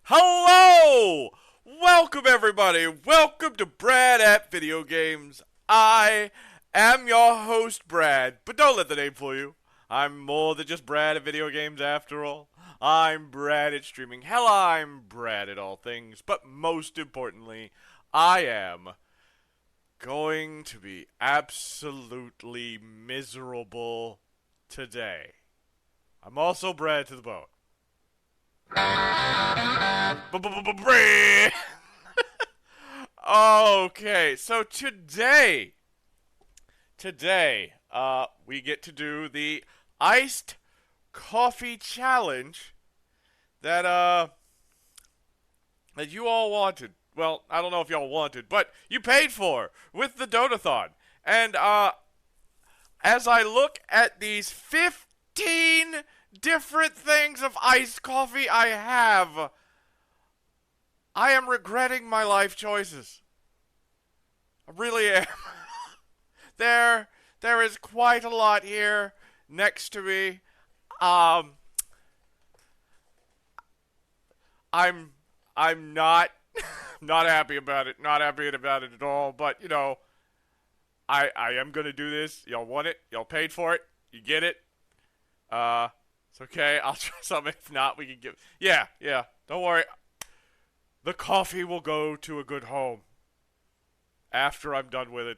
Hello! Welcome everybody, welcome to Brad at Video Games. I am your host Brad, but don't let the name fool you. I'm more than just Brad at Video Games after all. I'm Brad at streaming. Hell, I'm Brad at all things, but most importantly, I am going to be absolutely miserable today. I'm also Brad to the bone. Okay, so today, we get to do the iced coffee challenge that you all wanted. Well, I don't know if y'all wanted, but you paid for with the Dotathon. And as I look at these 15 different things of iced coffee I have, I am regretting my life choices. I really am. There is quite a lot here next to me. I'm not not happy about it. Not happy about it at all. But you know, I am gonna do this. Y'all want it? Y'all paid for it. You get it. It's okay. I'll try something. If not, we can give. Yeah. Don't worry. The coffee will go to a good home after I'm done with it.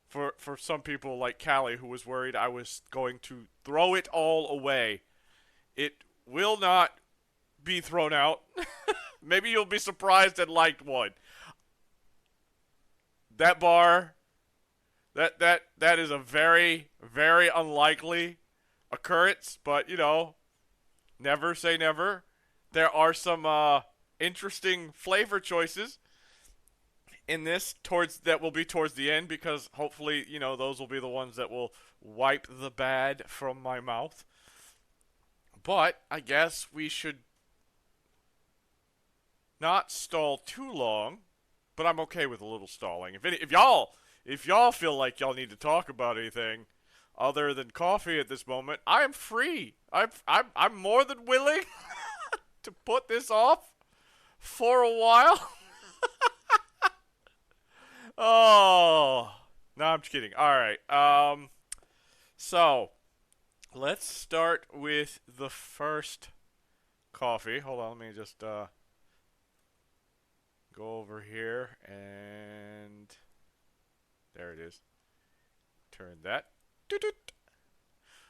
For some people like Callie, who was worried I was going to throw it all away, it will not be thrown out. Maybe you'll be surprised and liked one. That bar, that is a very, very unlikely occurrence, but you know, never say never. There are some interesting flavor choices in this that will be towards the end, because hopefully, you know, those will be the ones that will wipe the bad from my mouth. But I guess we should not stall too long, but I'm okay with a little stalling. If y'all feel like y'all need to talk about anything other than coffee at this moment, I am free. I'm more than willing to put this off for a while. Oh, no, I'm just kidding. All right. So let's start with the first coffee. Hold on, let me just go over here, and there it is. Turn that. Doot-doot.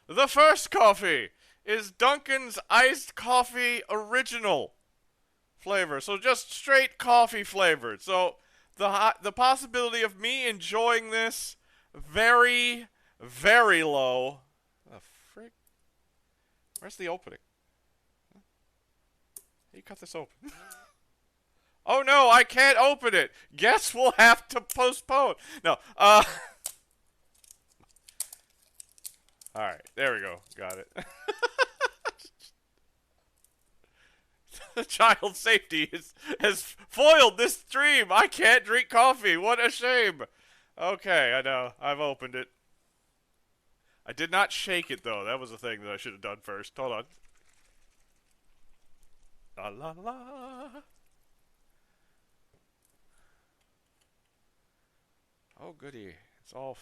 The first coffee is Dunkin's Iced Coffee Original flavor. So just straight coffee flavored. So the possibility of me enjoying this very, very low. The frick? Where's the opening? How do you cut this open? Oh no, I can't open it. Guess we'll have to postpone. No, Alright, there we go. Got it. The child safety has foiled this stream. I can't drink coffee. What a shame. Okay, I know. I've opened it. I did not shake it, though. That was the thing that I should have done first. Hold on. La la la. Oh, goody. It's all...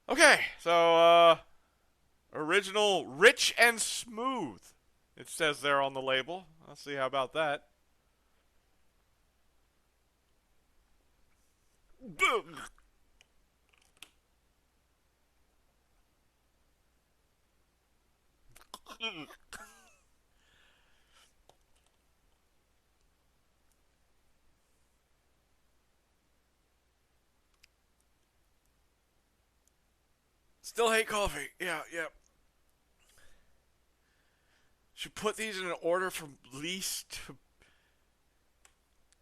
Okay, so, original rich and smooth. It says there on the label. Let's see how about that. Still hate coffee. Yeah. Should put these in an order from least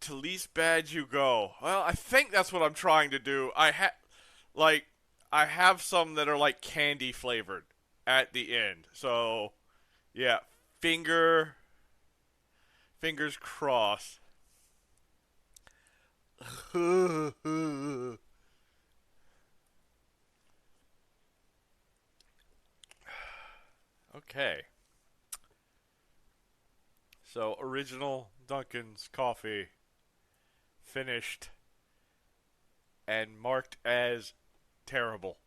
to least bad you go. Well, I think that's what I'm trying to do. I have some that are like candy flavored at the end. So, yeah, fingers crossed. Okay. So, original Dunkin's coffee finished and marked as terrible.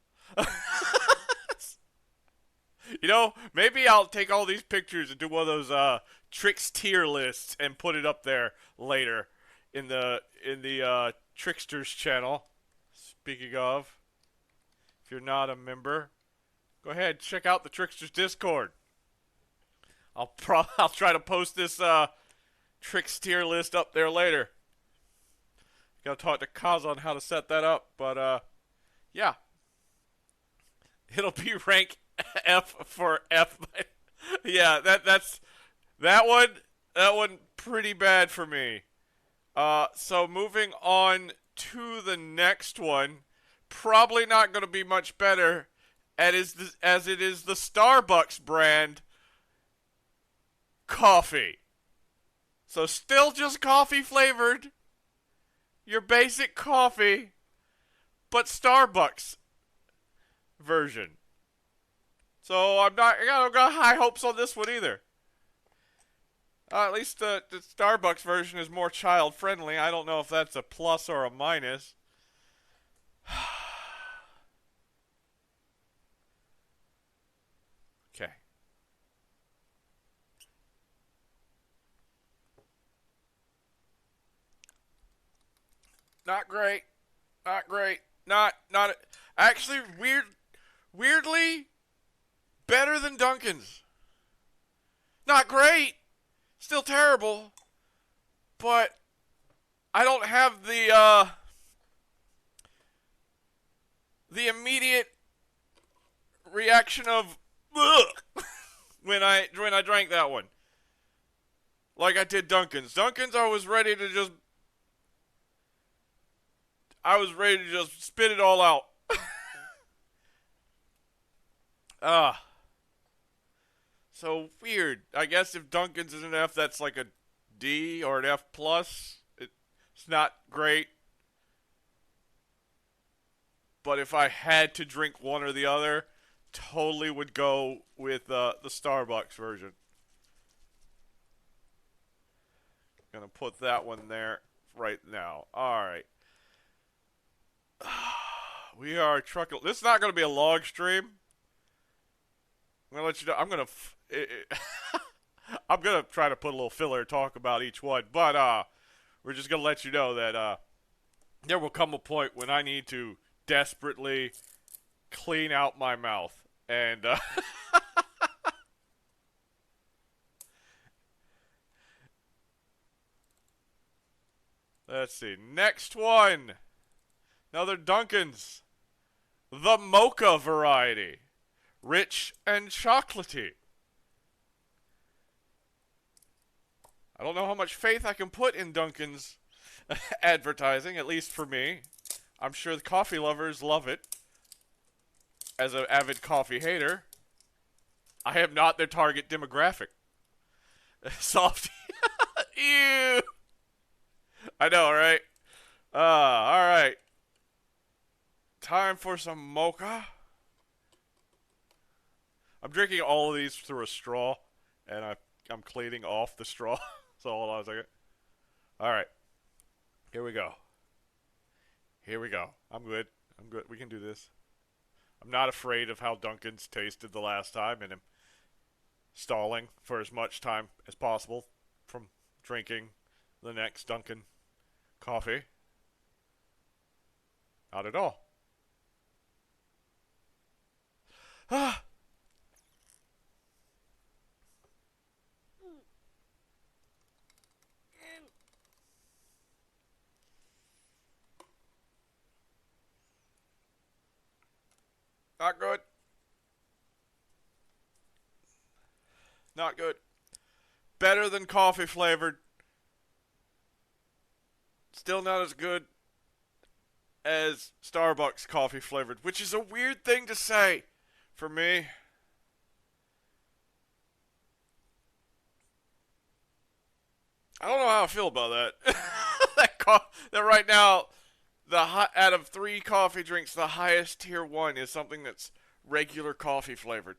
You know, maybe I'll take all these pictures and do one of those Tricks tier lists and put it up there later in the Tricksters channel. Speaking of, if you're not a member, go ahead, check out the Tricksters Discord. I'll try to post this Tricks tier list up there later. Gotta talk to Kaz on how to set that up, but yeah. It'll be rank F for F. Yeah, that one pretty bad for me. So moving on to the next one, probably not going to be much better as it is the Starbucks brand coffee. So still just coffee flavored, your basic coffee, but Starbucks version. So I don't got high hopes on this one either. At least the Starbucks version is more child friendly. I don't know if that's a plus or a minus. Okay. Not great. Not great. Not actually weirdly better than Dunkin's. Not great. Still terrible. But I don't have the immediate reaction of ugh when I drank that one. Like I did Dunkin's. Dunkin's I was ready to just spit it all out. So weird. I guess if Dunkin's is an F, that's like a D or an F plus. It's not great. But if I had to drink one or the other, totally would go with the Starbucks version. Gonna put that one there right now. All right. We are trucking. This is not going to be a log stream. I'm going to let you know. I'm going to try to put a little filler talk about each one. But we're just going to let you know that there will come a point when I need to desperately clean out my mouth. And let's see. Next one. Another Dunkin's. The mocha variety. Rich and chocolatey. I don't know how much faith I can put in Dunkin's advertising, at least for me. I'm sure the coffee lovers love it. As an avid coffee hater, I am not their target demographic. Softy. Ew. I know, right? Alright. Time for some mocha. I'm drinking all of these through a straw, and I'm cleaning off the straw. So hold on a second. Alright. Here we go. Here we go. I'm good. I'm good. We can do this. I'm not afraid of how Dunkin's tasted the last time, and I'm stalling for as much time as possible from drinking the next Dunkin' coffee. Not at all. Ah. Not good. Not good. Better than coffee flavored. Still not as good as Starbucks coffee flavored, which is a weird thing to say for me. I don't know how I feel about that. That right now, out of three coffee drinks, the highest tier one is something that's regular coffee flavored.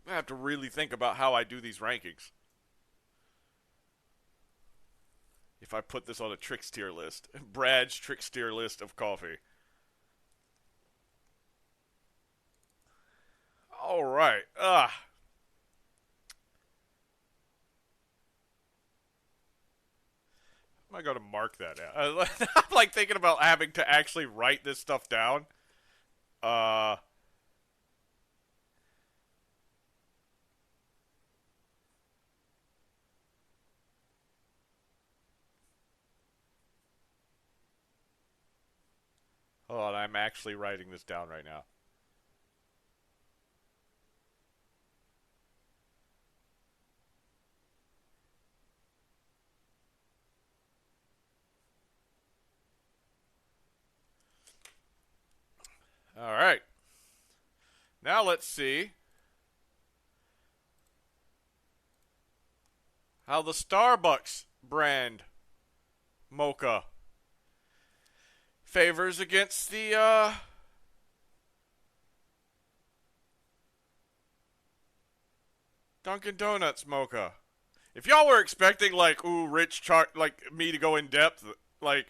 I have to really think about how I do these rankings. If I put this on a tricks tier list, Brad's tricks tier list of coffee. All right. I'm going to mark that out. I'm like thinking about having to actually write this stuff down. Uh, Hold on, I'm actually writing this down right now. All right. Now let's see how the Starbucks brand mocha favors against the Dunkin' Donuts mocha. If y'all were expecting like like me to go in depth, like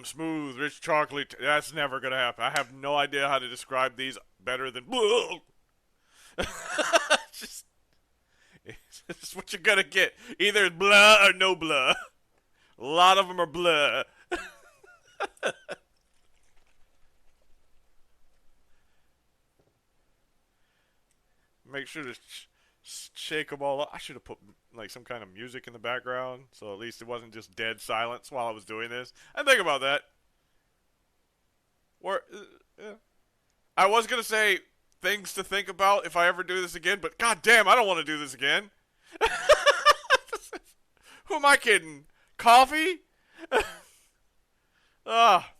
smooth rich chocolate, that's never gonna happen. I have no idea how to describe these better than just it's what you're gonna get. Either blah or no blah. A lot of them are blah. Make sure to shake them all up. I should have put like some kind of music in the background, so at least it wasn't just dead silence while I was doing this. I think about that. Or, yeah. I was gonna say things to think about if I ever do this again, but god damn, I don't want to do this again. Who am I kidding? Coffee? Ah.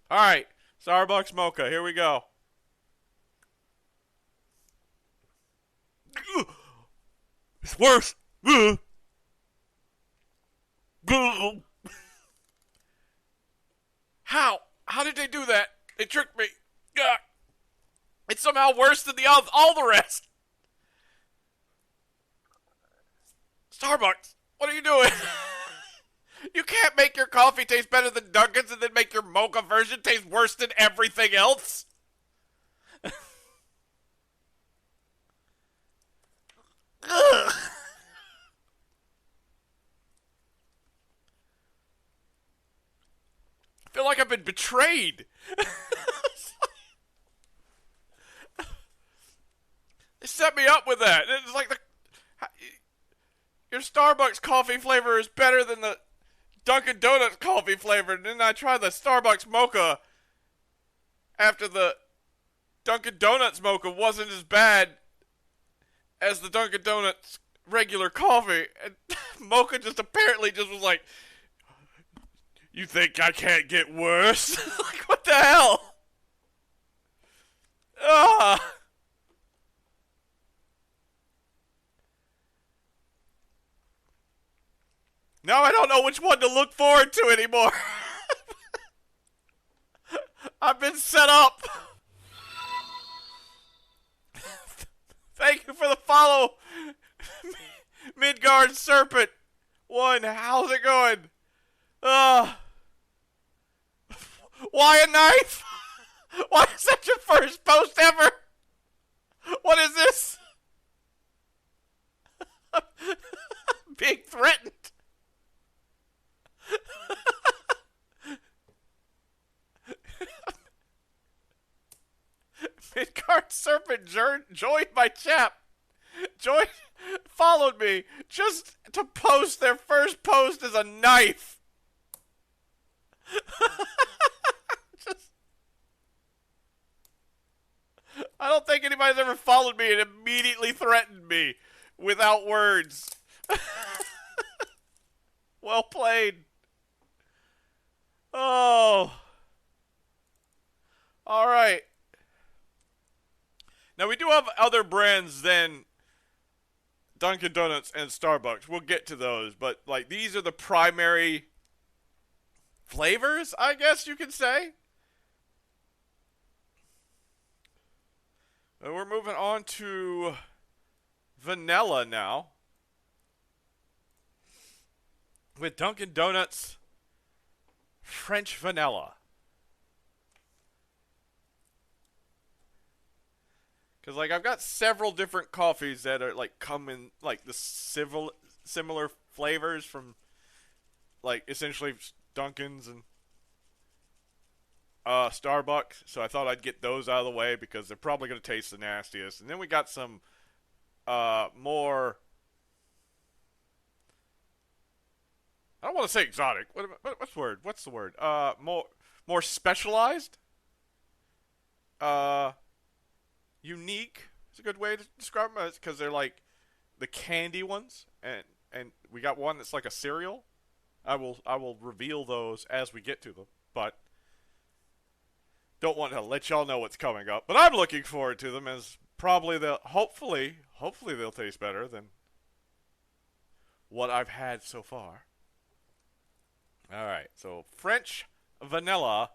All right, Starbucks mocha. Here we go. It's worse. How? How did they do that? They tricked me. It's somehow worse than all the rest. Starbucks, what are you doing? You can't make your coffee taste better than Dunkin's and then make your mocha version taste worse than everything else. Ugh. I feel like I've been betrayed. They set me up with that. It's like your Starbucks coffee flavor is better than the Dunkin' Donuts coffee flavor. And then I tried the Starbucks mocha after the Dunkin' Donuts mocha wasn't as bad as the Dunkin' Donuts regular coffee. And mocha just apparently just was like, you think I can't get worse? Like, what the hell? Ah. Now I don't know which one to look forward to anymore. I've been set up. Thank you for the follow, Midgard Serpent. One, how's it going? Why a knife? Why is that your first post ever? What is this? Being threatened. Midgard Serpent joined my chat. Followed me just to post their first post as a knife. Just, I don't think anybody's ever followed me and immediately threatened me without words. Well played. Oh. All right. Now we do have other brands than Dunkin' Donuts and Starbucks. We'll get to those, but like these are the primary flavors, I guess you could say. And we're moving on to vanilla now with Dunkin' Donuts French vanilla. Cause like I've got several different coffees that are like come in like the similar flavors from like essentially Dunkin's and Starbucks. So I thought I'd get those out of the way because they're probably gonna taste the nastiest. And then we got some more. I don't want to say exotic. What's the word? What's the word? More specialized. Uh, Unique is a good way to describe them because they're like the candy ones, and we got one that's like a cereal. I will reveal those as we get to them, but don't want to let y'all know what's coming up. But I'm looking forward to them as probably they'll hopefully they'll taste better than what I've had so far. All right, so French vanilla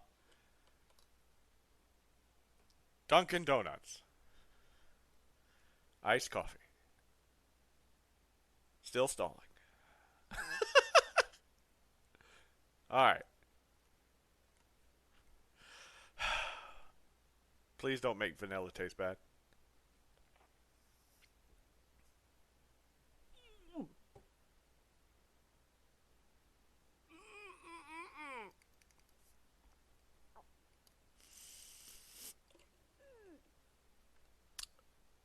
Dunkin' Donuts iced coffee. Still stalling. All right. Please don't make vanilla taste bad.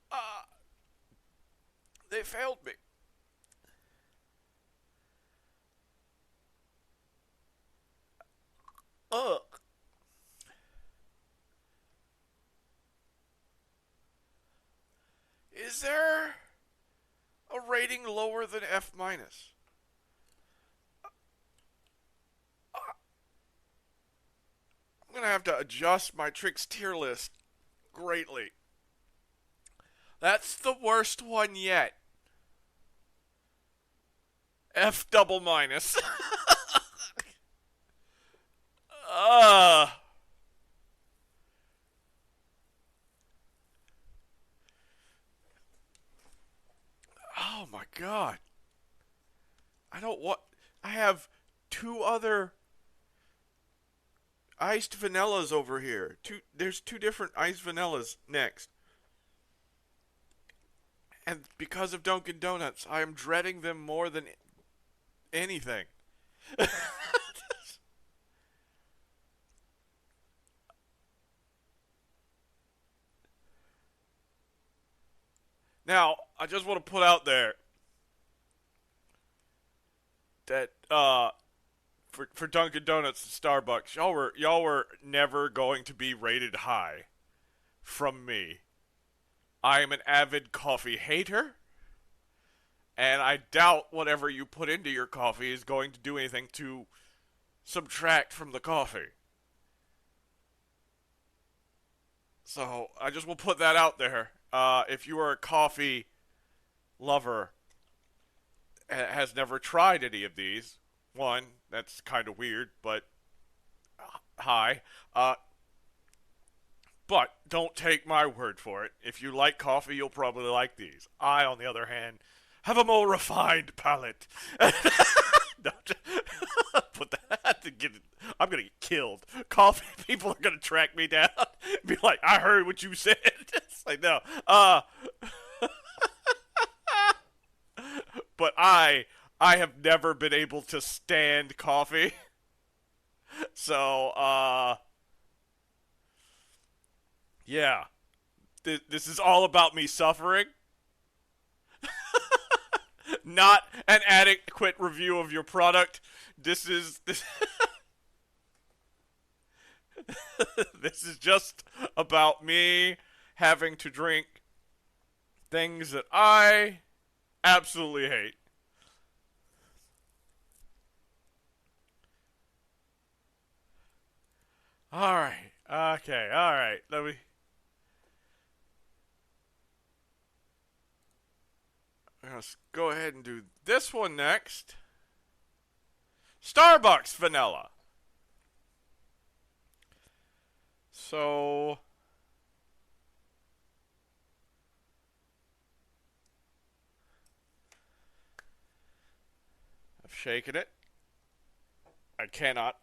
Uh, they failed me. Ugh. Is there a rating lower than F minus? I'm gonna have to adjust my tricks tier list greatly. That's the worst one yet. F double minus. uh oh my god. I don't want I have two other iced vanillas over here. There's two different iced vanillas next. And because of Dunkin' Donuts, I am dreading them more than anything. Now, I just want to put out there that for Dunkin' Donuts and Starbucks, y'all were never going to be rated high from me. I am an avid coffee hater, and I doubt whatever you put into your coffee is going to do anything to subtract from the coffee. So I just will put that out there. If you are a coffee lover has never tried any of these, one, that's kind of weird, but hi. But don't take my word for it. If you like coffee, you'll probably like these. I, on the other hand, have a more refined palate. Put that to get. I'm gonna get killed. Coffee people are gonna track me down. Be like, I heard what you said. It's like no. But I have never been able to stand coffee. So yeah. This is all about me suffering, not an adequate review of your product. This this is just about me having to drink things that I absolutely hate. All right. Okay. All right. Let me. Let's go ahead and do this one next. Starbucks vanilla. So I've shaken it. I cannot.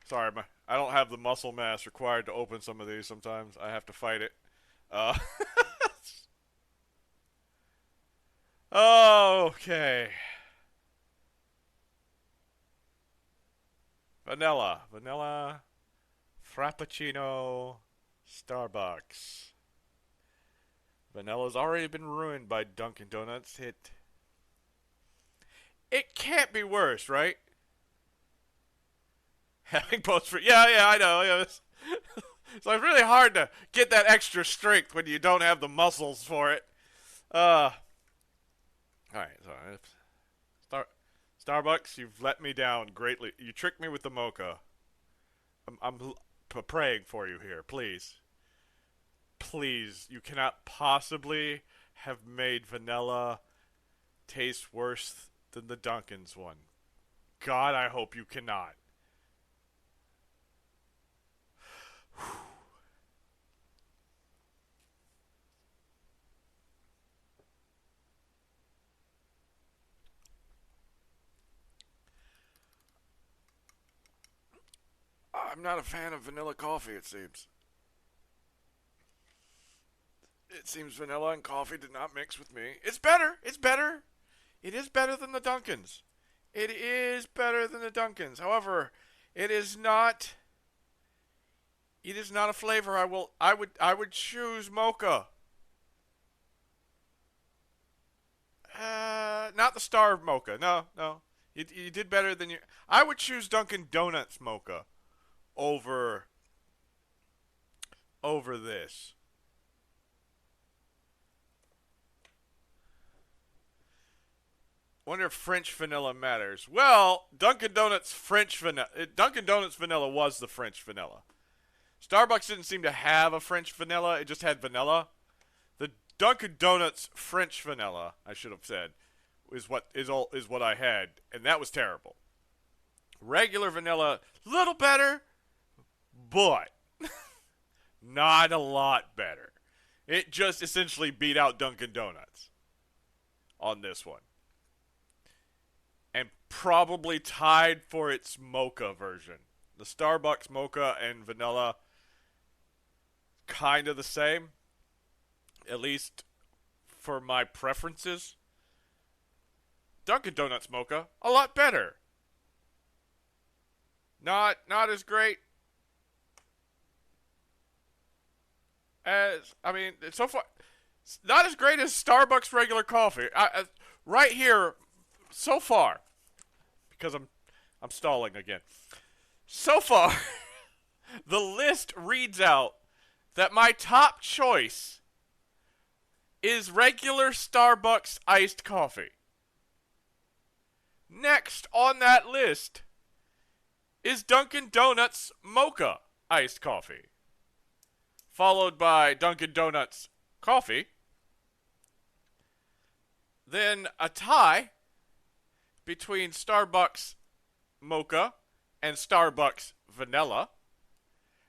Sorry, I don't have the muscle mass required to open some of these sometimes. I have to fight it. Uh, okay. Vanilla, Frappuccino, Starbucks. Vanilla's already been ruined by Dunkin' Donuts. It can't be worse, right? Having post-free. Yeah, I know. Yeah, so it's really hard to get that extra strength when you don't have the muscles for it. All right, Starbucks, you've let me down greatly. You tricked me with the mocha. I'm praying for you here, please. Please, you cannot possibly have made vanilla taste worse than the Dunkin's one. God, I hope you cannot. I'm not a fan of vanilla coffee, it seems. It seems vanilla and coffee did not mix with me. It's better. It's better. It is better than the Dunkin's. It is better than the Dunkin's. However, it is not. It is not a flavor I would choose mocha. Not the star mocha. No. You did better than you. I would choose Dunkin' Donuts mocha over this. Wonder if French vanilla matters. Well, Dunkin' Donuts vanilla was the French vanilla. Starbucks didn't seem to have a French vanilla. It just had vanilla. The Dunkin' Donuts French vanilla, I should have said, is what I had, and that was terrible. Regular vanilla, little better, but not a lot better. It just essentially beat out Dunkin' Donuts on this one. And probably tied for its mocha version. The Starbucks mocha and vanilla, kind of the same, at least for my preferences. Dunkin' Donuts mocha, a lot better. Not as great as, so far, not as great as Starbucks regular coffee. Right here, so far, because I'm stalling again. So far, the list reads out that my top choice is regular Starbucks iced coffee. Next on that list is Dunkin' Donuts mocha iced coffee, followed by Dunkin' Donuts coffee. Then a tie between Starbucks mocha and Starbucks vanilla.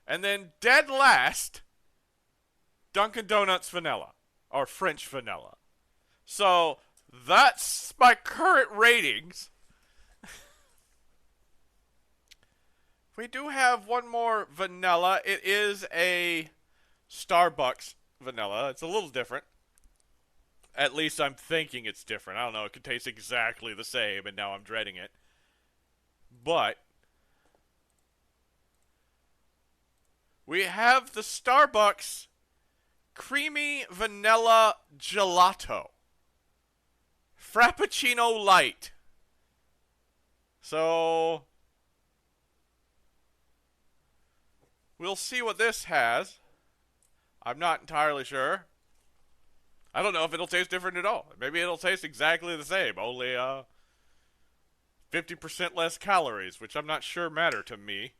And then dead last, Dunkin' Donuts vanilla, or French vanilla. So that's my current ratings. We do have one more vanilla. It is a Starbucks vanilla. It's a little different. At least I'm thinking it's different. I don't know. It could taste exactly the same, and now I'm dreading it. But we have the Starbucks Creamy Vanilla Gelato. Frappuccino Light. So we'll see what this has. I'm not entirely sure. I don't know if it'll taste different at all. Maybe it'll taste exactly the same, only 50% less calories, which I'm not sure matter to me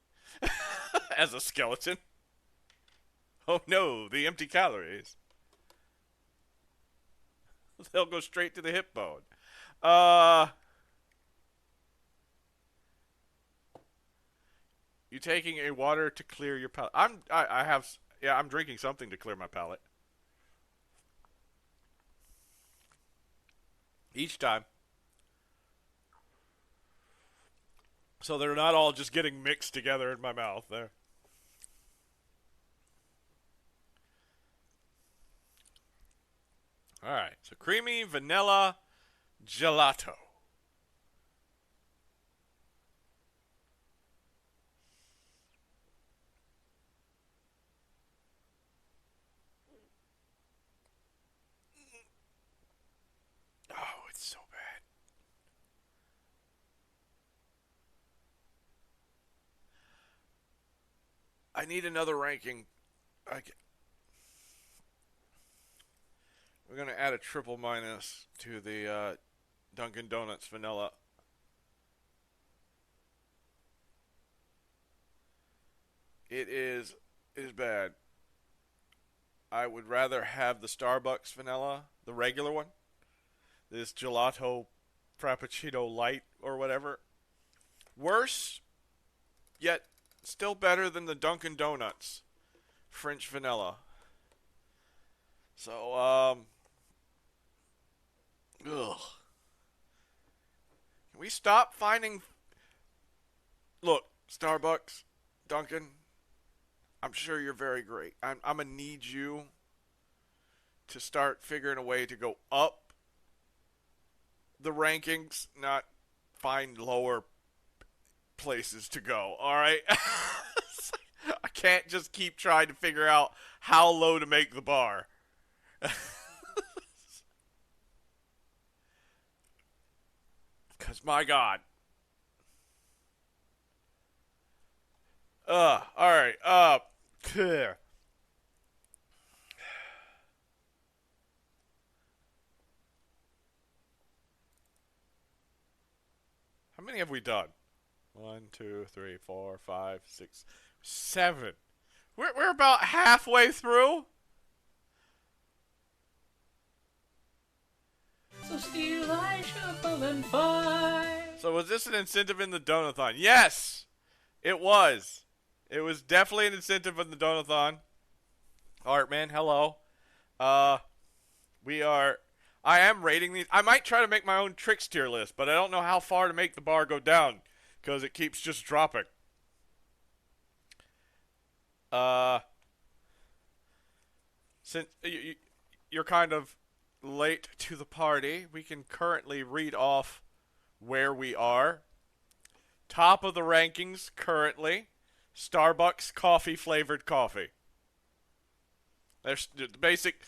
as a skeleton. Oh no, the empty calories. They'll go straight to the hip bone. Uh, you taking a water to clear your palate? I have yeah. I'm drinking something to clear my palate each time, so they're not all just getting mixed together in my mouth. There. All right. So creamy vanilla gelato. Oh, it's so bad. I need another ranking. I, we're gonna add a triple minus to the Dunkin' Donuts vanilla. It is bad. I would rather have the Starbucks vanilla, the regular one, this gelato frappuccino light or whatever. Worse, yet still better than the Dunkin' Donuts French vanilla. So, ugh. Can we stop finding? Look, Starbucks, Dunkin'. I'm sure you're very great. I'm gonna need you to start figuring a way to go up the rankings, not find lower places to go. All right. I can't just keep trying to figure out how low to make the bar. Because, my God. All right. How many have we done? 1, 2, 3, 4, 5, 6, 7. We're about halfway through. So still I shuffle and fight. So was this an incentive in the Donathon? Yes, it was. It was definitely an incentive in the Donathon. Artman, hello. Uh, we are. I am rating these. I might try to make my own tricks tier list, but I don't know how far to make the bar go down because it keeps just dropping. Uh, since you're kind of late to the party, we can currently read off where we are. Top of the rankings currently, Starbucks coffee flavored coffee. There's the basic.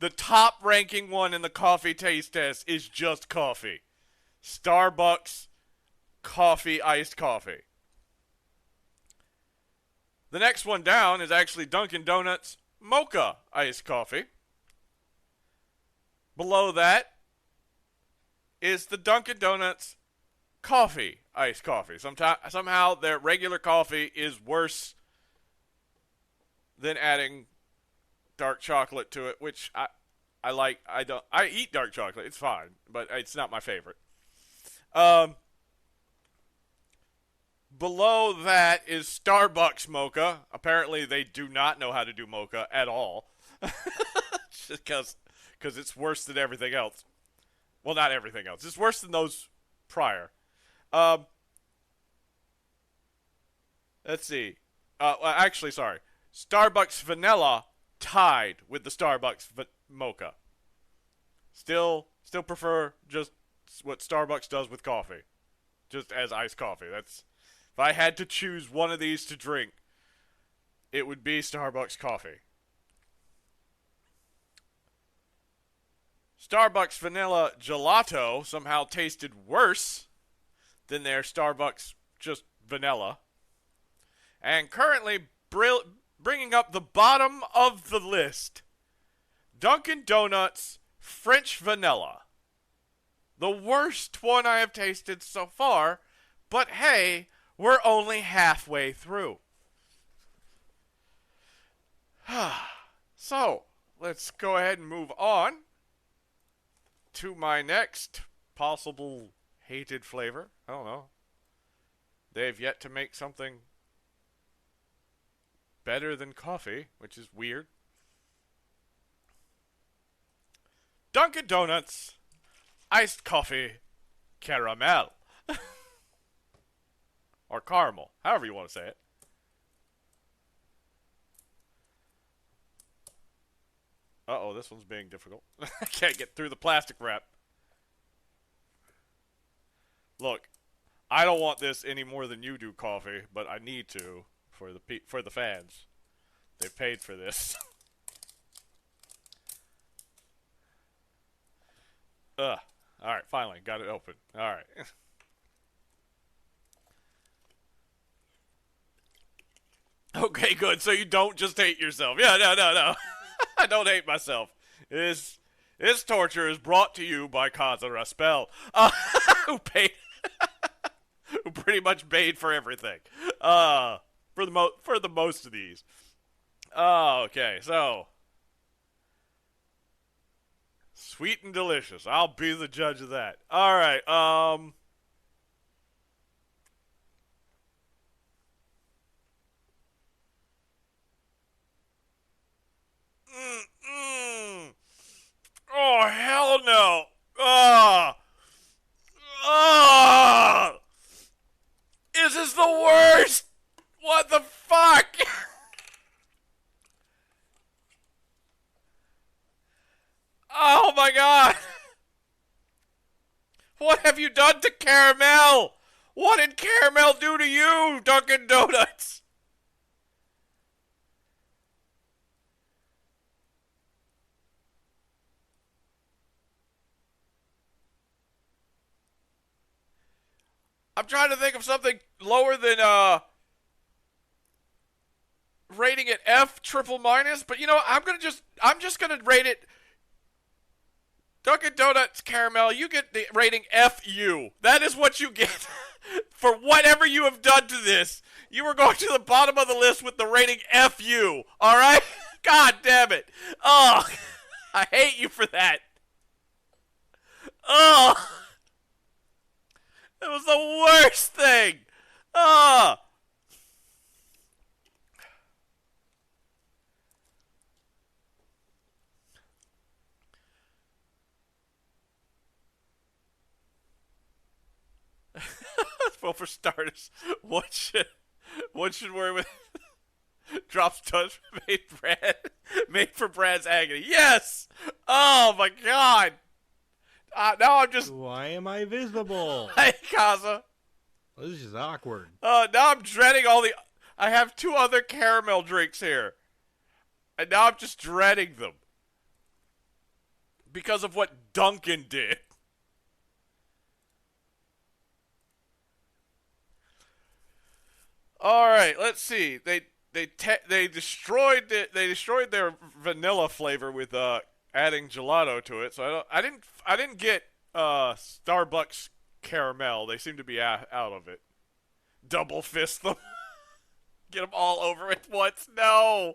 The top ranking one in the coffee taste test is just coffee. Starbucks coffee, iced coffee. The next one down is actually Dunkin' Donuts mocha iced coffee. Below that is the Dunkin' Donuts coffee iced coffee. Somehow their regular coffee is worse than adding dark chocolate to it, which I like. I eat dark chocolate. It's fine, but it's not my favorite. Below that is Starbucks mocha. Apparently, they do not know how to do mocha at all, just because it's worse than everything else. Well, not everything else. It's worse than those prior. Let's see. Well, actually, sorry. Starbucks vanilla tied with the Starbucks mocha. Still prefer just what Starbucks does with coffee, just as iced coffee. That's if I had to choose one of these to drink, it would be Starbucks coffee. Starbucks vanilla gelato somehow tasted worse than their Starbucks just vanilla. And currently bringing up the bottom of the list, Dunkin' Donuts French vanilla. The worst one I have tasted so far, but hey, we're only halfway through. So, let's go ahead and move on. to my next possible hated flavor. I don't know. They've yet to make something better than coffee, which is weird. Dunkin' Donuts iced coffee caramel. Or caramel, however you want to say it. Uh-oh, this one's being difficult. I can't get through the plastic wrap. Look, I don't want this any more than you do, coffee, but I need to for the fans. They paid for this. Ugh. All right, finally got it open. All right. Okay, good. So you don't just hate yourself. Yeah, no. I don't hate myself. This torture is brought to you by Kaza Raspel, who paid, who pretty much paid for everything. For the most of these. Okay, so sweet and delicious. I'll be the judge of that. All right. Oh, hell no. Ah. Ah. This is the worst. What the fuck? Oh my god. What have you done to caramel? What did caramel do to you, Dunkin' Donuts? I'm trying to think of something lower than rating it F triple minus, but you know, I'm just gonna rate it Dunkin' Donuts caramel. You get the rating FU. That is what you get for whatever you have done to this. You were going to the bottom of the list with the rating FU. All right? God damn it. Oh, I hate you for that. Oh, it was the worst thing. Oh. Well, for starters, what should worry with drops touch made for Brad's agony? Yes. Oh my god. Now I'm just. Why am I visible? Hey, Kaza. This is awkward. Now I'm dreading all the. I have two other caramel drinks here, and now I'm just dreading them because of what Duncan did. All right, let's see. They destroyed their vanilla flavor with adding gelato to it. So I didn't get Starbucks caramel. They seem to be out of it. Double fist them. Get them all over at once. No.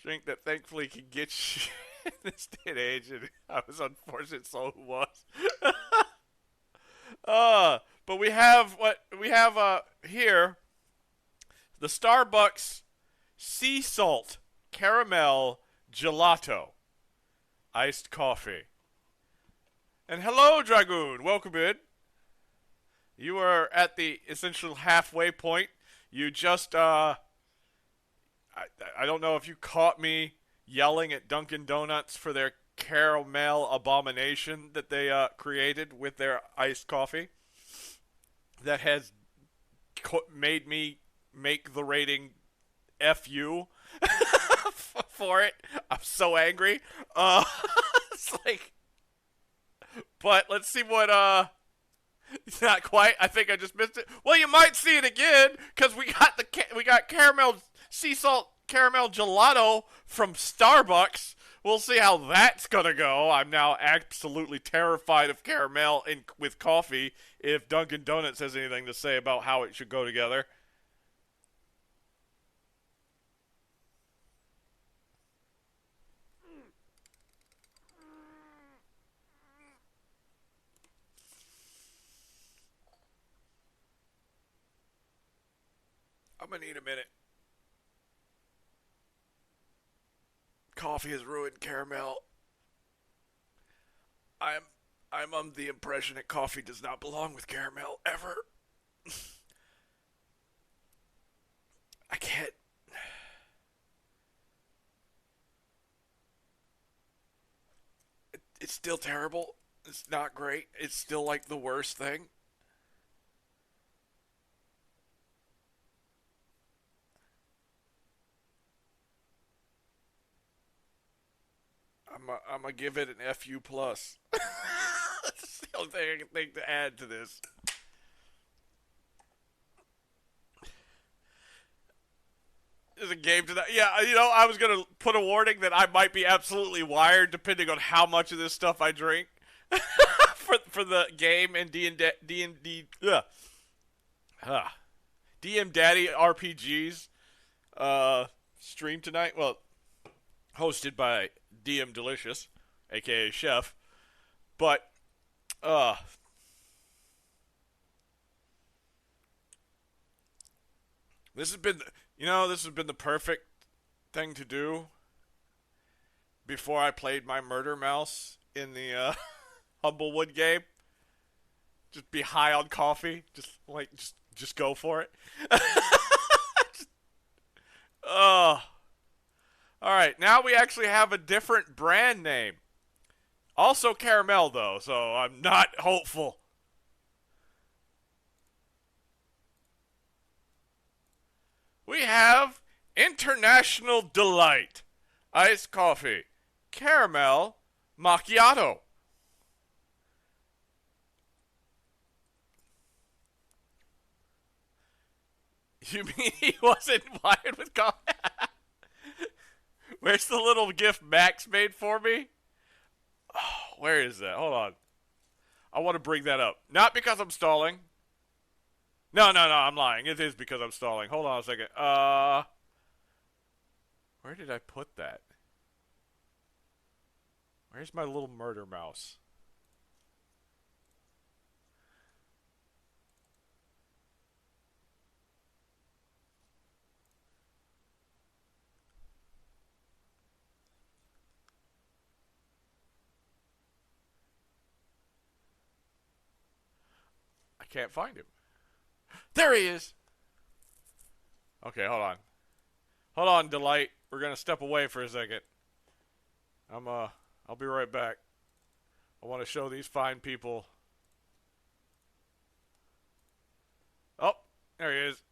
Drink that thankfully can get you in this day and age, and I was unfortunate soul who was. But we have here, the Starbucks sea salt caramel gelato iced coffee. And hello, Dragoon, welcome in. You are at the essential halfway point. You just I don't know if you caught me yelling at Dunkin' Donuts for their caramel abomination that they created with their iced coffee that has made me make the rating FU for it. I'm so angry. It's like, but let's see what not quite. I think I just missed it. Well, you might see it again because we got caramel sea salt caramel gelato from Starbucks. We'll see how that's gonna go. I'm now absolutely terrified of caramel with coffee if Dunkin' Donuts has anything to say about how it should go together. gonna need a minute. Coffee has ruined caramel. I'm under the impression that coffee does not belong with caramel ever. I can't. It's still terrible. It's not great. It's still like the worst thing. I'm gonna give it an FU plus. That's the only thing I can think to add to this. There's a game to that. Yeah, I was gonna put a warning that I might be absolutely wired depending on how much of this stuff I drink for the game and D&D DM Daddy RPGs stream tonight. Well, hosted by DM Delicious, aka Chef. But this has been the perfect thing to do before I played my Murder Mouse in the Humblewood game. Just be high on coffee, just go for it. All right, now we actually have a different brand name. Also caramel, though, so I'm not hopeful. We have International Delight Iced Coffee Caramel Macchiato. You mean he wasn't wired with coffee? Where's the little gift Max made for me? Oh, where is that? Hold on. I want to bring that up. Not because I'm stalling. No, I'm lying. It is because I'm stalling. Hold on a second. Where did I put that? Where's my little murder mouse? I can't find him. There he is! Okay, hold on. Hold on, Delight. We're gonna step away for a second. I'll be right back. I want to show these fine people. Oh, there he is.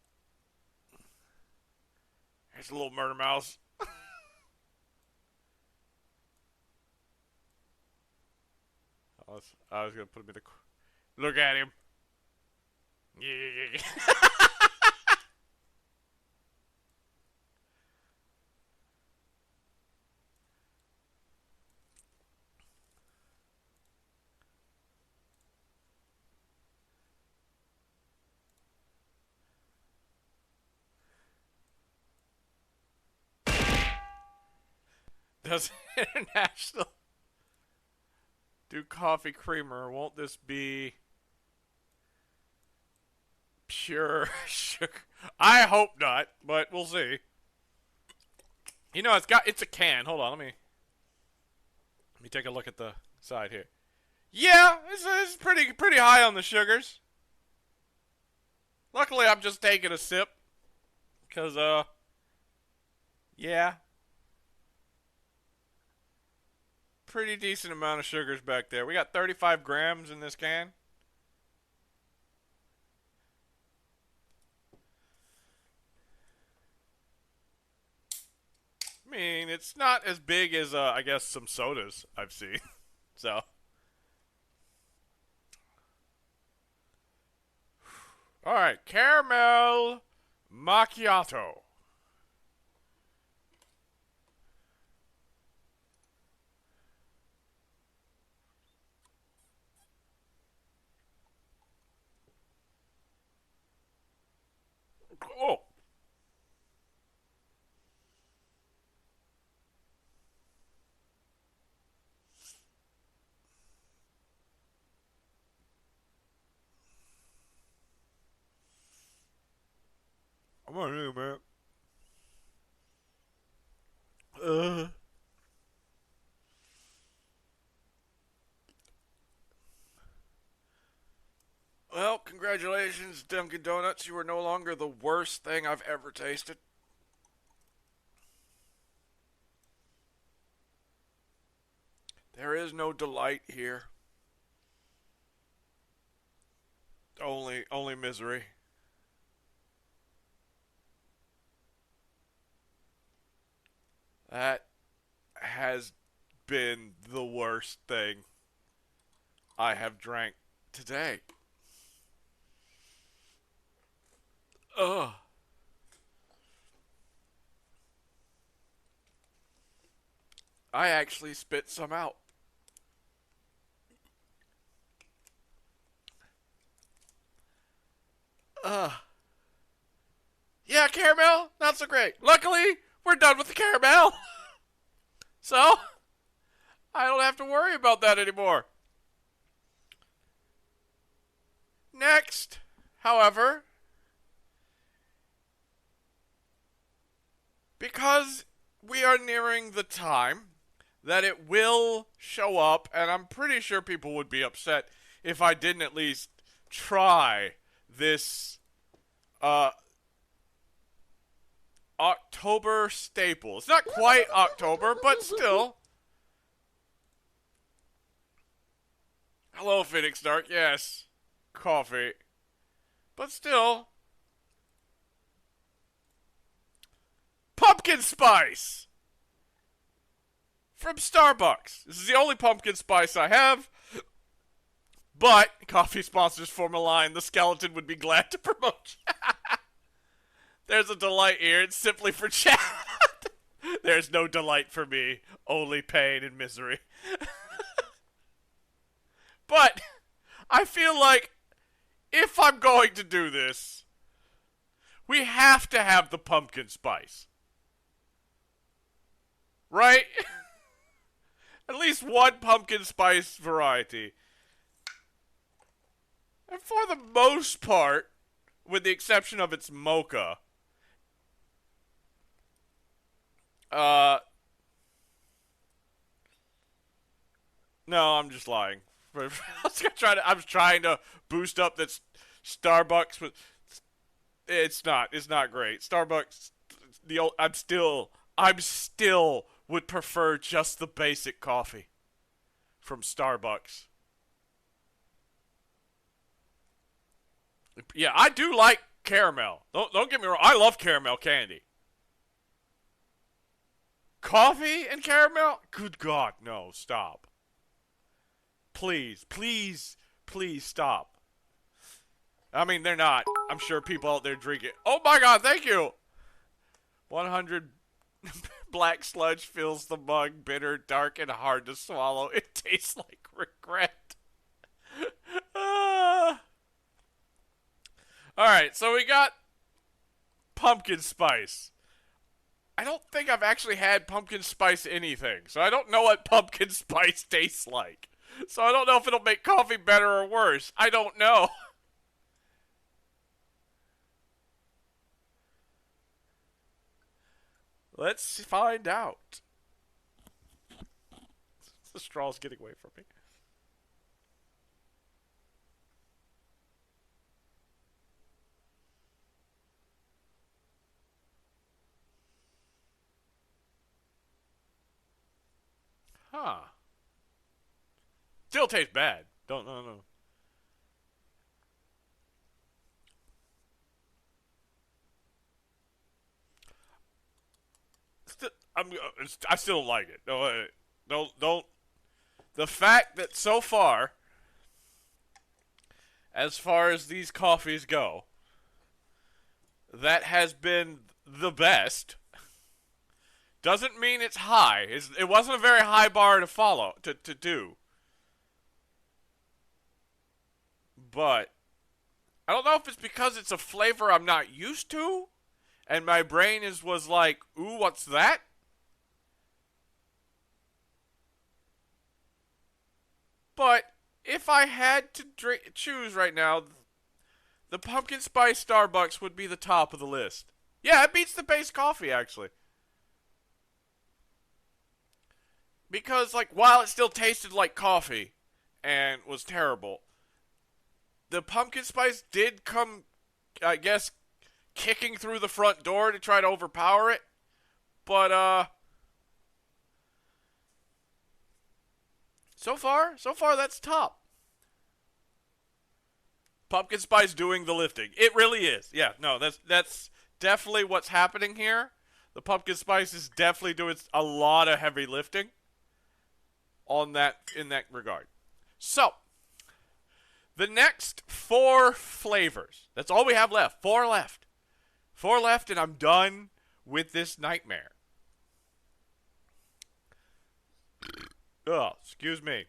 Here's a little murder mouse. I was gonna put him in the. Look at him. Yeah. Does International do coffee creamer? Won't this be pure sugar? I hope not, but we'll see. It's a can. Hold on, let me take a look at the side here. Yeah, it's pretty high on the sugars. Luckily, I'm just taking a sip, cause yeah, pretty decent amount of sugars back there. We got 35 grams in this can. I mean, it's not as big as, I guess, some sodas I've seen. So. Alright, caramel macchiato. Oh. I'm gonna need a Congratulations, Dunkin' Donuts. You are no longer the worst thing I've ever tasted. There is no delight here. Only misery. That has been the worst thing I have drank today. Ugh. I actually spit some out. Ugh. Yeah, caramel, not so great. Luckily, we're done with the caramel. So, I don't have to worry about that anymore. Next, however, because we are nearing the time that it will show up, and I'm pretty sure people would be upset if I didn't at least try this October staple. It's not quite October, but still. Hello, Phoenix Dark. Yes, coffee. But still. Pumpkin spice! From Starbucks. This is the only pumpkin spice I have. But, coffee sponsors form a line the skeleton would be glad to promote. There's a delight here. It's simply for chat. There's no delight for me. Only pain and misery. But, I feel like if I'm going to do this, we have to have the pumpkin spice. Right? At least one pumpkin spice variety. And for the most part, with the exception of its mocha, no, I'm just lying. I was trying to boost up that Starbucks, but it's not great. Starbucks, I'm still would prefer just the basic coffee from Starbucks. Yeah, I do like caramel. Don't get me wrong. I love caramel candy. Coffee and caramel? Good God, no, stop. Please stop. I mean, they're not. I'm sure people out there drink it. Oh my God, thank you. 100 black sludge fills the mug, bitter, dark, and hard to swallow. It tastes like regret. Alright, so we got pumpkin spice. I don't think I've actually had pumpkin spice anything, so I don't know what pumpkin spice tastes like. So I don't know if it'll make coffee better or worse. I don't know. Let's find out. The straw's getting away from me. Huh. Still tastes bad. No. I still don't like it. No, don't. The fact that so far, as far as these coffees go, that has been the best, doesn't mean it's high. It wasn't a very high bar to follow, to do. But I don't know if it's because it's a flavor I'm not used to, and my brain was like, ooh, what's that? But if I had to choose right now, the pumpkin spice Starbucks would be the top of the list. Yeah, it beats the base coffee, actually. Because, like, while it still tasted like coffee and was terrible, the pumpkin spice did come, I guess, kicking through the front door to try to overpower it. But, so far, that's top. Pumpkin spice doing the lifting. It really is. Yeah, no, that's definitely what's happening here. The pumpkin spice is definitely doing a lot of heavy lifting in that regard. So, the next 4 flavors. That's all we have left. 4 left. 4 left, and I'm done with this nightmare. Oh, excuse me.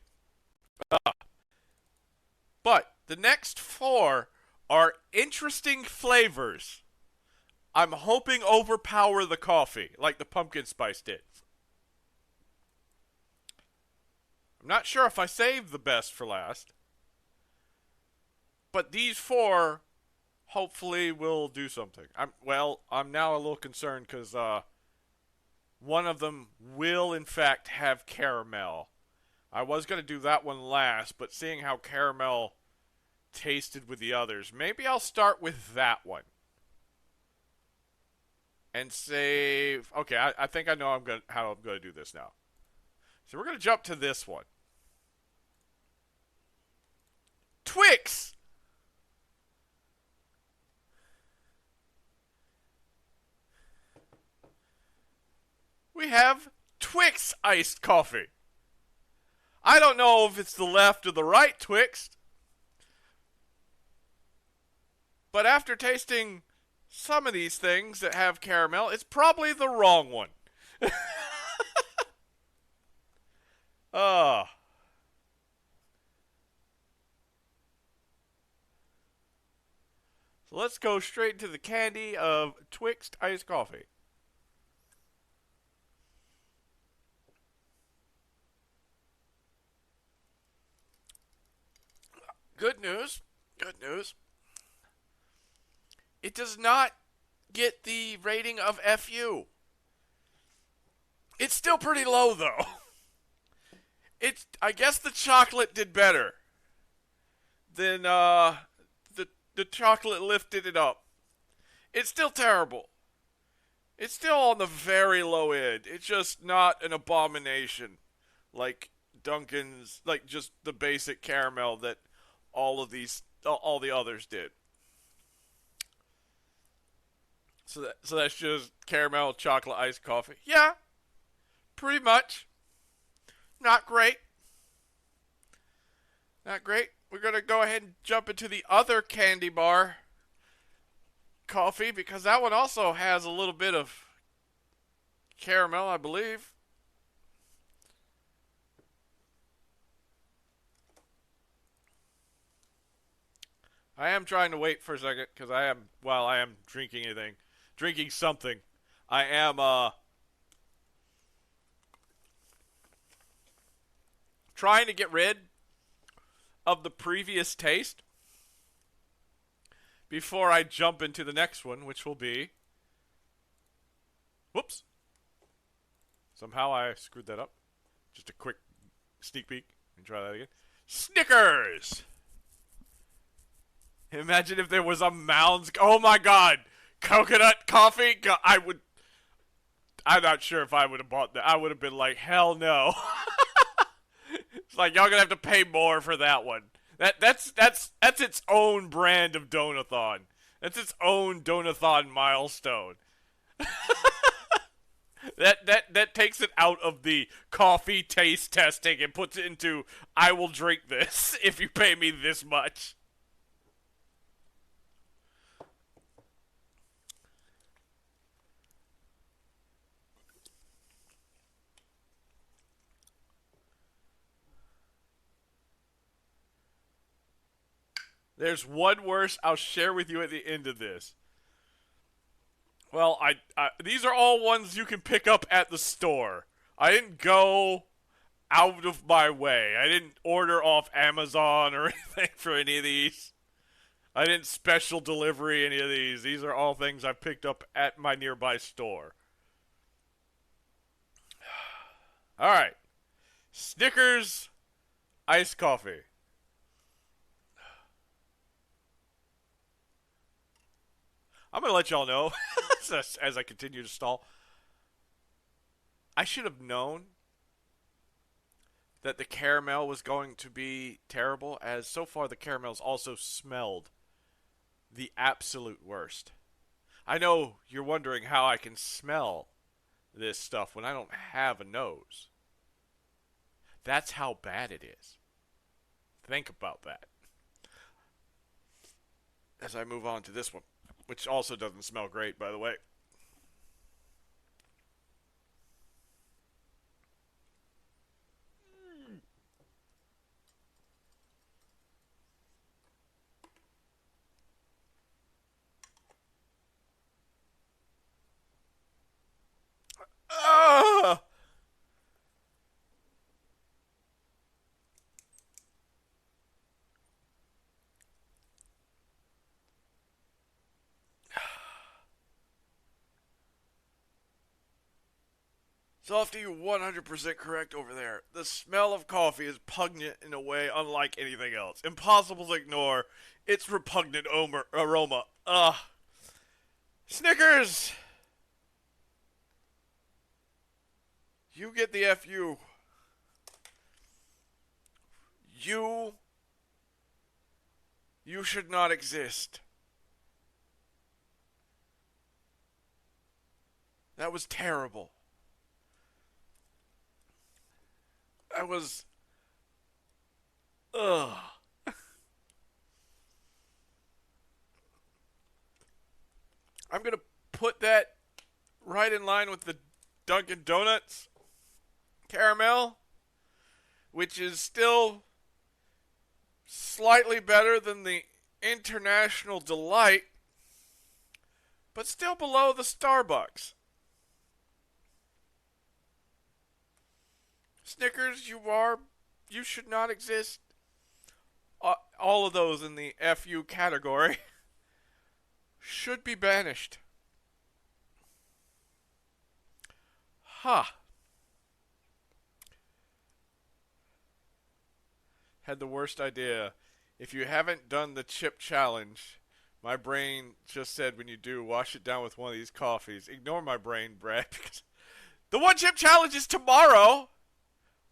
But the next 4 are interesting flavors. I'm hoping overpower the coffee, like the pumpkin spice did. I'm not sure if I saved the best for last. But these 4 hopefully will do something. I'm now a little concerned because one of them will in fact have caramel. I was going to do that one last, but seeing how caramel tasted with the others, maybe I'll start with that one. And save. Okay, I think I know how I'm going to do this now. So we're going to jump to this one. Twix! We have Twix iced coffee. I don't know if it's the left or the right Twix, but after tasting some of these things that have caramel, it's probably the wrong one. Oh. So let's go straight to the candy of Twix iced coffee. Good news. Good news. It does not get the rating of FU. It's still pretty low, though. I guess the chocolate did better than the chocolate lifted it up. It's still terrible. It's still on the very low end. It's just not an abomination like Dunkin's, like just the basic caramel that all the others did. So that's just caramel chocolate iced coffee. Yeah, pretty much. Not great. Not great. We're going to go ahead and jump into the other candy bar coffee because that one also has a little bit of caramel, I believe. I am trying to wait for a second because I am drinking something. I am trying to get rid of the previous taste before I jump into the next one, which will be, whoops, somehow I screwed that up. Just a quick sneak peek. Let me try that again. Snickers! Imagine if there was a Mounds. Oh my God, coconut coffee. I'm not sure if I would have bought that. I would have been like, hell no. It's like y'all gonna have to pay more for that one. That's its own brand of Donathon. That's its own Donathon milestone. That takes it out of the coffee taste testing and puts it into I will drink this if you pay me this much. There's one worse I'll share with you at the end of this. Well, these are all ones you can pick up at the store. I didn't go out of my way. I didn't order off Amazon or anything for any of these. I didn't special delivery any of these. These are all things I picked up at my nearby store. All right. Snickers iced coffee. I'm going to let y'all know as I continue to stall. I should have known that the caramel was going to be terrible, as so far the caramels also smelled the absolute worst. I know you're wondering how I can smell this stuff when I don't have a nose. That's how bad it is. Think about that. As I move on to this one, which also doesn't smell great, by the way. Ah! Softy, you're 100% correct over there. The smell of coffee is pungent in a way unlike anything else. Impossible to ignore its repugnant aroma. Ugh. Snickers! You get the FU. You should not exist. That was terrible. That was... Ugh. I'm going to put that right in line with the Dunkin' Donuts caramel, which is still slightly better than the International Delight, but still below the Starbucks. Snickers, you should not exist. All of those in the FU category should be banished. Huh. Had the worst idea. If you haven't done the chip challenge, my brain just said when you do, wash it down with one of these coffees. Ignore my brain, Brad, because the one chip challenge is tomorrow.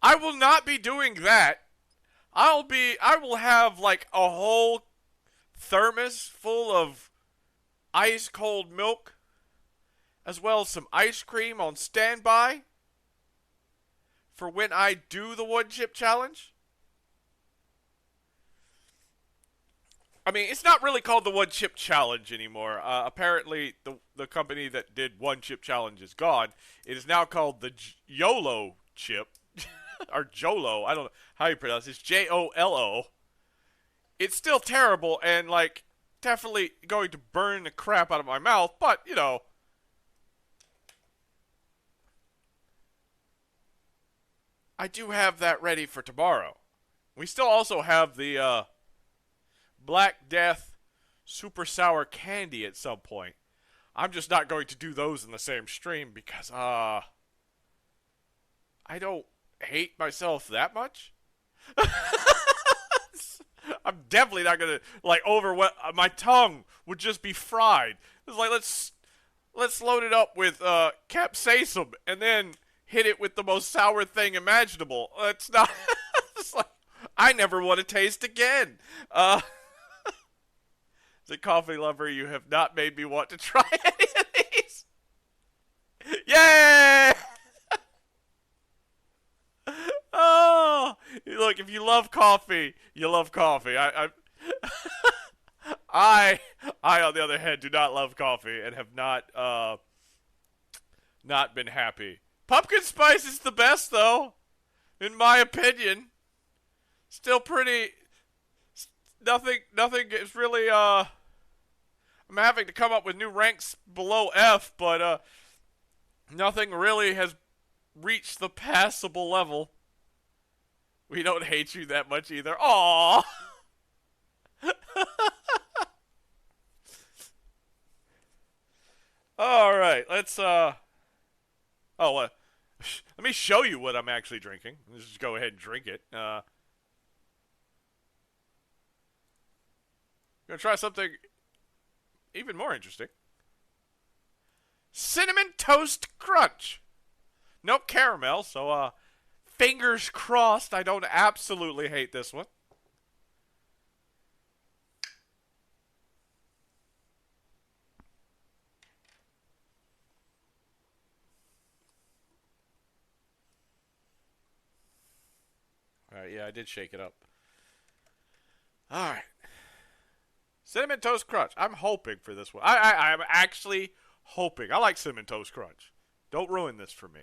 I will not be doing that. I will have like a whole thermos full of ice cold milk, as well as some ice cream on standby for when I do the one chip challenge. I mean, it's not really called the one chip challenge anymore. Apparently, the company that did one chip challenge is gone. It is now called the YOLO chip. Or Jolo, I don't know how you pronounce this, Jolo. It's still terrible and, like, definitely going to burn the crap out of my mouth, but, you know. I do have that ready for tomorrow. We still also have the Black Death Super Sour Candy at some point. I'm just not going to do those in the same stream because, I don't hate myself that much. I'm definitely not gonna like my tongue would just be fried. It's like let's load it up with capsaicin and then hit it with the most sour thing imaginable. It's not. It's like I never want to taste again. As a coffee lover, you have not made me want to try any of these. Yay! Oh, look! If you love coffee, you love coffee. I on the other hand, do not love coffee and have not been happy. Pumpkin spice is the best, though, in my opinion. Still pretty. Nothing is really. I'm having to come up with new ranks below F, but nothing really has reached the passable level. We don't hate you that much either. Aww. All right, let's let me show you what I'm actually drinking. Let's just go ahead and drink it. Gonna try something even more interesting. Cinnamon Toast Crunch. No caramel, so fingers crossed I don't absolutely hate this one. Alright, yeah, I did shake it up. Alright. Cinnamon Toast Crunch. I'm hoping for this one. I'm actually hoping. I like Cinnamon Toast Crunch. Don't ruin this for me.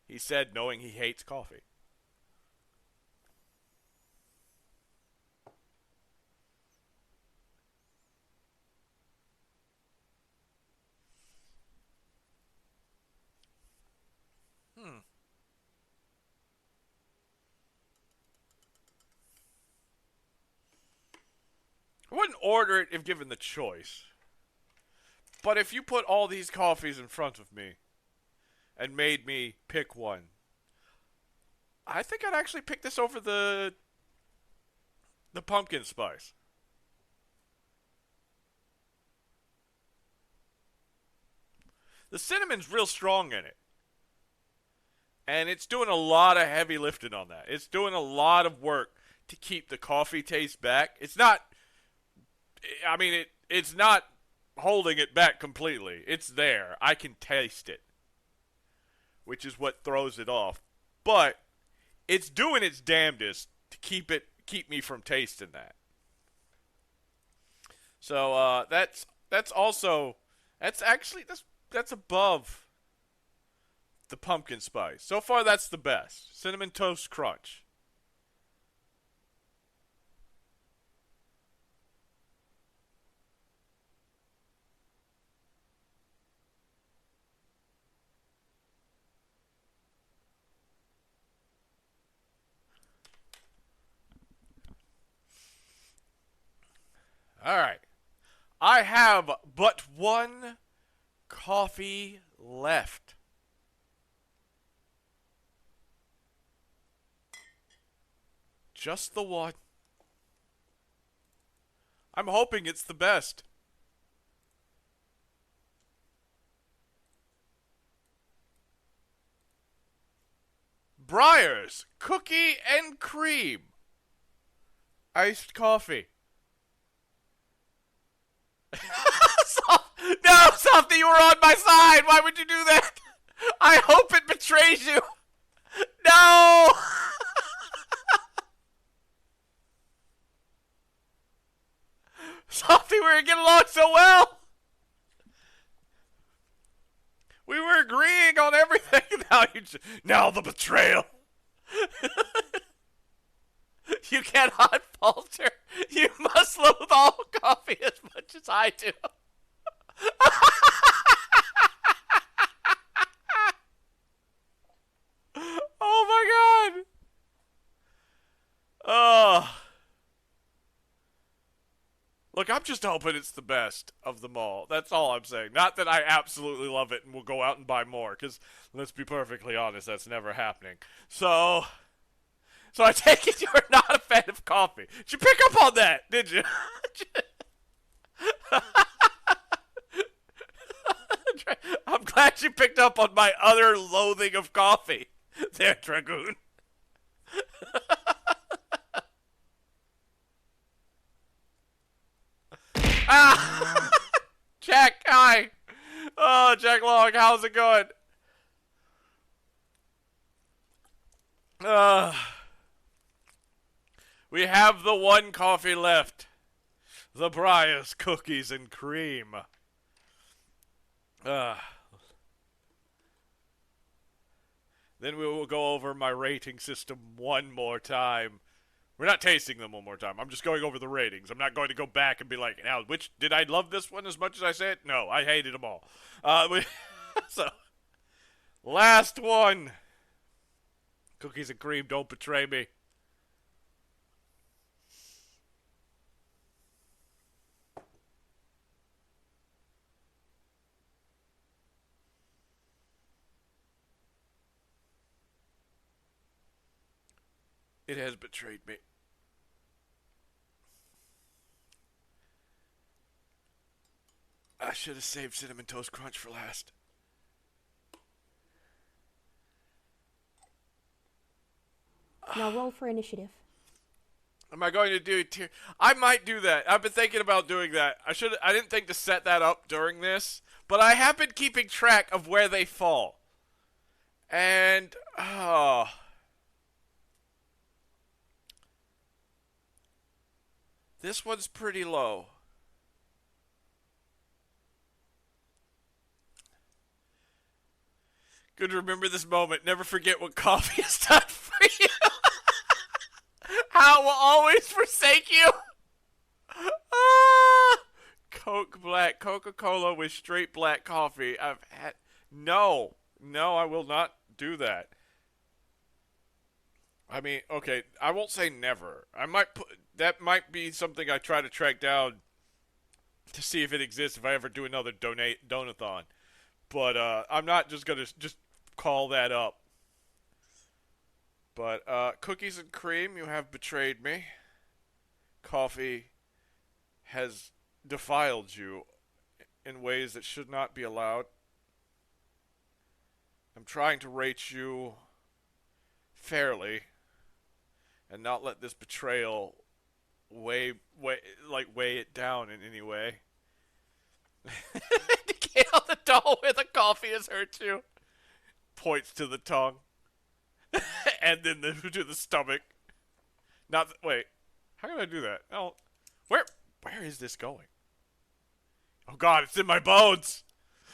He said, knowing he hates coffee. I wouldn't order it if given the choice. But if you put all these coffees in front of me and made me pick one, I think I'd actually pick this over the pumpkin spice. The cinnamon's real strong in it. And it's doing a lot of heavy lifting on that. It's doing a lot of work to keep the coffee taste back. It's not, I mean, it's not holding it back completely. It's there. I can taste it, which is what throws it off. But it's doing its damnedest to keep me from tasting that. So that's above the pumpkin spice. So far, that's the best. Cinnamon Toast Crunch. All right. I have but one coffee left. Just the one. I'm hoping it's the best. Breyers Cookie and Cream Iced Coffee. No, Softy, you were on my side. Why would you do that? I hope it betrays you. No. Softy, we were getting along so well. We were agreeing on everything. Now the betrayal. You cannot falter. You must loathe all coffee as much as I do. Oh my god. Oh. Look, I'm just hoping it's the best of them all. That's all I'm saying. Not that I absolutely love it and will go out and buy more, because let's be perfectly honest, that's never happening. So I take it you're not a fan of coffee. Did you pick up on that, did you? I'm glad you picked up on my utter loathing of coffee there, Dragoon. Ah! Jack, hi. Oh, Jack Long, how's it going? We have the one coffee left. The Breyers Cookies and Cream. Then we will go over my rating system one more time. We're not tasting them one more time. I'm just going over the ratings. I'm not going to go back and be like, now, which did I love this one as much as I said? No, I hated them all. So, last one. Cookies and Cream, don't betray me. It has betrayed me. I should have saved Cinnamon Toast Crunch for last. Now roll for initiative. Am I going to do tier? I might do that. I've been thinking about doing that. I didn't think to set that up during this, but I have been keeping track of where they fall. And this one's pretty low. Good to remember this moment. Never forget what coffee has done for you. How it will always forsake you. Coke Black. Coca-Cola with straight black coffee. I've had... No, I will not do that. I mean, okay, I won't say never. That might be something I try to track down to see if it exists if I ever do another donathon. But I'm not just going to just call that up. But cookies and cream, you have betrayed me. Coffee has defiled you in ways that should not be allowed. I'm trying to rate you fairly and not let this betrayal weigh it down in any way. Indicate on the doll where the coffee has hurt you. Points to the tongue. And then to the stomach. Wait. How can I do that? Oh, where is this going? Oh God, it's in my bones.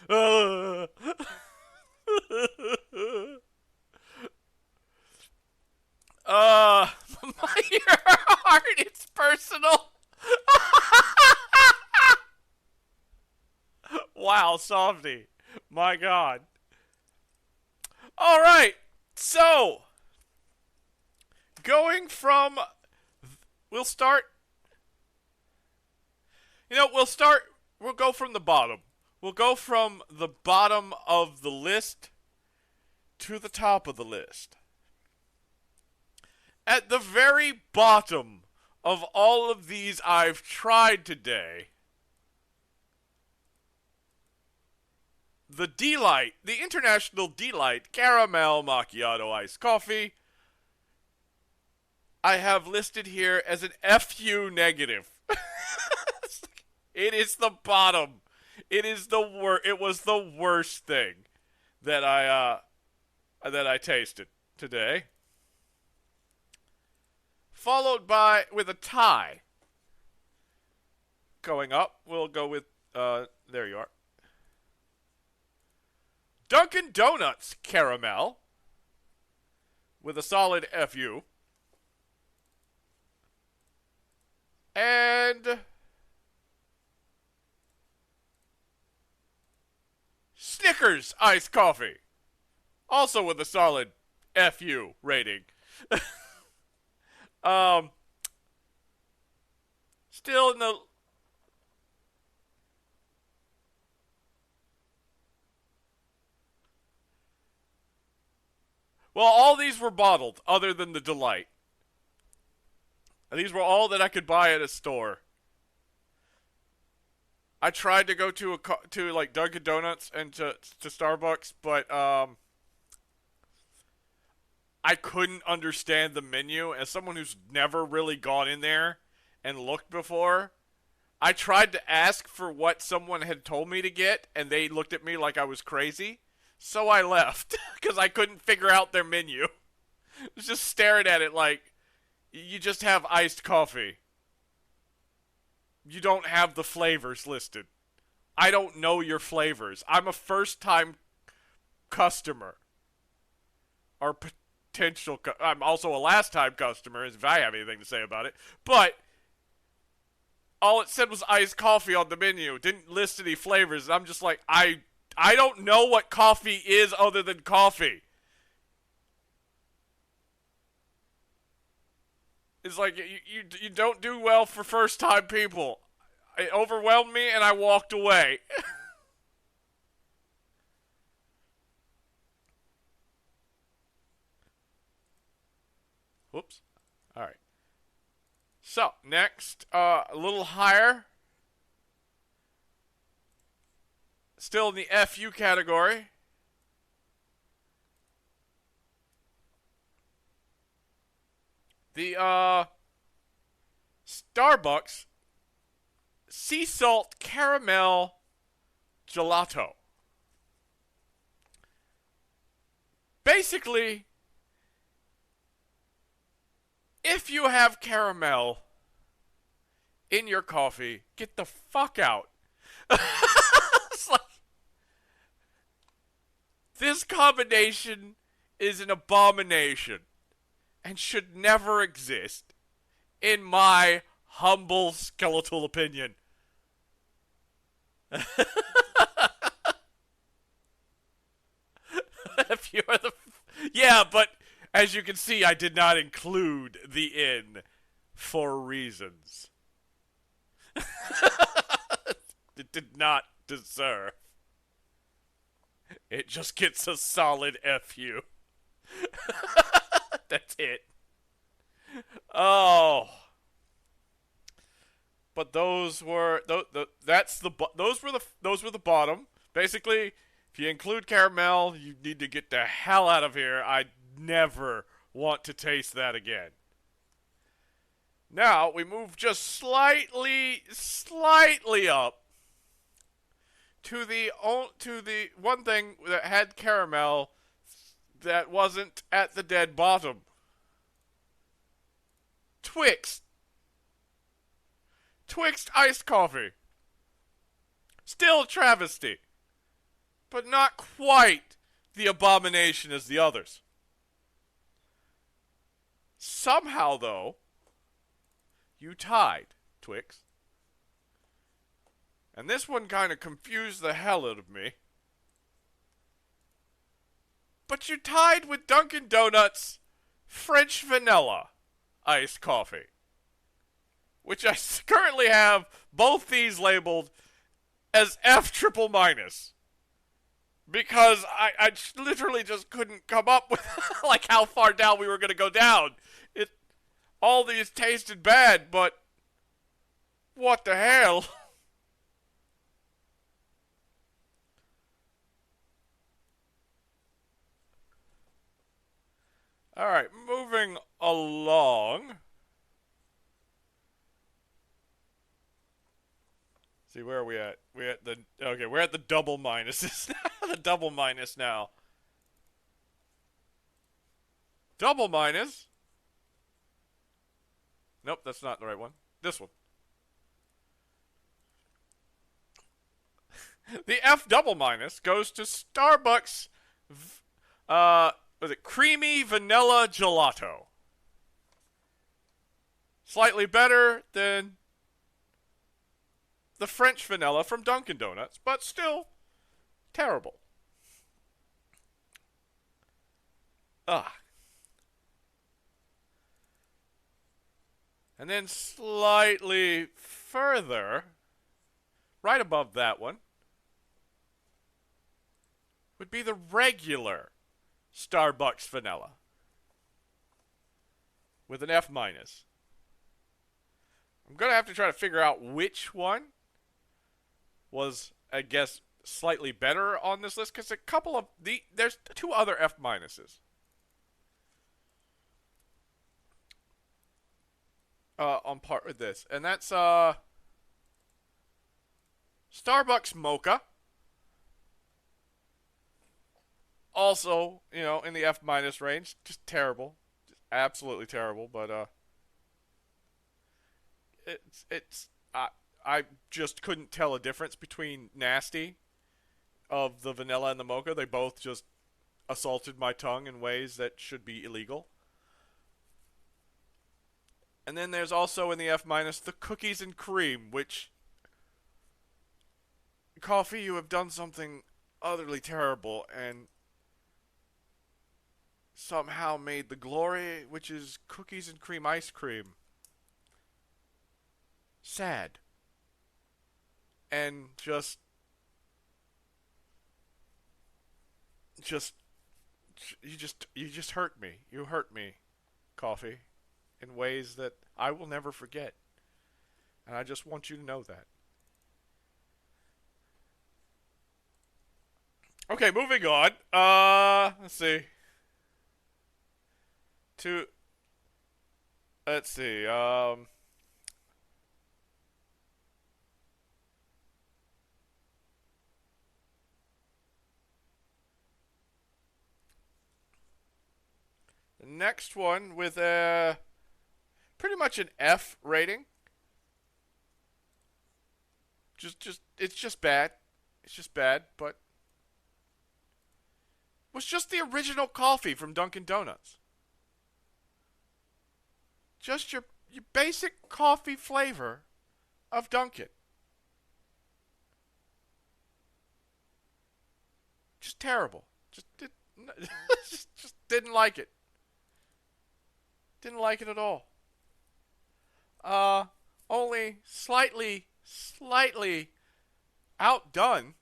My your heart, it's personal. Wow, Softy. My God. All right. So, going from, we'll go from the bottom. We'll go from the bottom of the list to the top of the list. At the very bottom of all of these I've tried today, the Delight, the International Delight Caramel Macchiato Iced Coffee, I have listed here as an FU negative. It is the bottom. It is the worst. It was the worst thing that I tasted today. Followed by with a tie. Going up, we'll go with there you are. Dunkin' Donuts Caramel with a solid FU. And Snickers Iced Coffee, also with a solid FU rating. Still in the... Well, all these were bottled, other than the Delight. And these were all that I could buy at a store. I tried to go to like Dunkin' Donuts and to Starbucks, but I couldn't understand the menu. As someone who's never really gone in there and looked before, I tried to ask for what someone had told me to get, and they looked at me like I was crazy. So I left because I couldn't figure out their menu. I was just staring at it like, you just have iced coffee. You don't have the flavors listed. I don't know your flavors. I'm a first-time customer. Or potential... I'm also a last-time customer, if I have anything to say about it. But all it said was iced coffee on the menu. It didn't list any flavors. I'm just like, I don't know what coffee is other than coffee. It's like, you don't do well for first-time people. It overwhelmed me, and I walked away. Whoops. All right. So, next, a little higher. still in the FU category. The Starbucks Sea Salt Caramel Gelato. Basically, if you have caramel in your coffee, get the fuck out. It's like, this combination is an abomination and should never exist, in my humble skeletal opinion. If you're the, yeah, but as you can see, I did not include the in for reasons it did not deserve. It just gets a solid FU. That's it. Oh. But those were those were the bottom. Basically, if you include caramel, you need to get the hell out of here. I never want to taste that again. Now we move just slightly up to the one thing that had caramel that wasn't at the dead bottom. Twix iced coffee. Still a travesty, but not quite the abomination as the others. Somehow, though, you tied, Twix. And this one kind of confused the hell out of me. But you tied with Dunkin' Donuts French Vanilla iced coffee, which I currently have both these labeled as F triple minus. Because I literally just couldn't come up with like how far down we were going to go down. All these tasted bad, but what the hell? All right, moving along. See, where are we at? We're at the double minuses. The double minus now. Double minus. Nope, that's not the right one. This one. The F double minus goes to Starbucks. Was it creamy vanilla gelato? Slightly better than the French vanilla from Dunkin' Donuts, but still terrible. And then slightly further, right above that one, would be the regular Starbucks vanilla with an F minus. I'm going to have to try to figure out which one was, I guess, slightly better on this list, because there's two other F minuses. On part with this, and that's Starbucks Mocha. Also, in the F minus range, just terrible, just absolutely terrible. But I just couldn't tell a difference between nasty of the vanilla and the mocha. They both just assaulted my tongue in ways that should be illegal. And then there's also in the F minus the cookies and cream, which, coffee, you have done something utterly terrible and somehow made the glory, which is cookies and cream ice cream, sad. And you just hurt me. You hurt me, coffee, in ways that I will never forget. And I just want you to know that. Okay, moving on. Let's see. To let's see. The next one with a pretty much an F rating. It's just bad. It's just bad, but was just the original coffee from Dunkin' Donuts. Just your basic coffee flavor of Dunkin'. Just terrible. Just didn't like it. Didn't like it at all. Only slightly outdone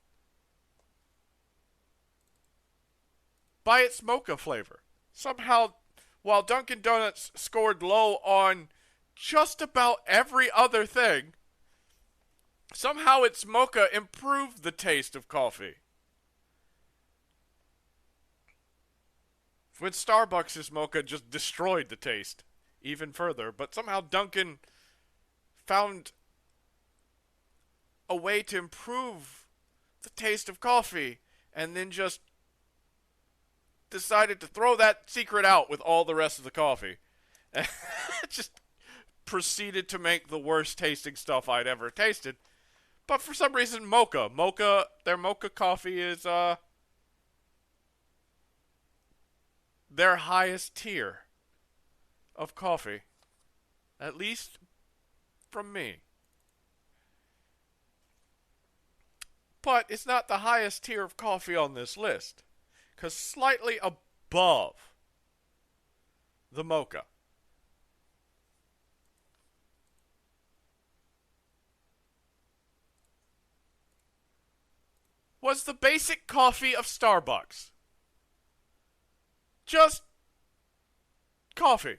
by its mocha flavor. Somehow, while Dunkin' Donuts scored low on just about every other thing, somehow its mocha improved the taste of coffee. When Starbucks' mocha just destroyed the taste even further, but somehow Dunkin' found a way to improve the taste of coffee and then just decided to throw that secret out with all the rest of the coffee. Just proceeded to make the worst tasting stuff I'd ever tasted. But for some reason, their mocha coffee is their highest tier of coffee. At least from me. But it's not the highest tier of coffee on this list. Because slightly above the mocha was the basic coffee of Starbucks. Just coffee.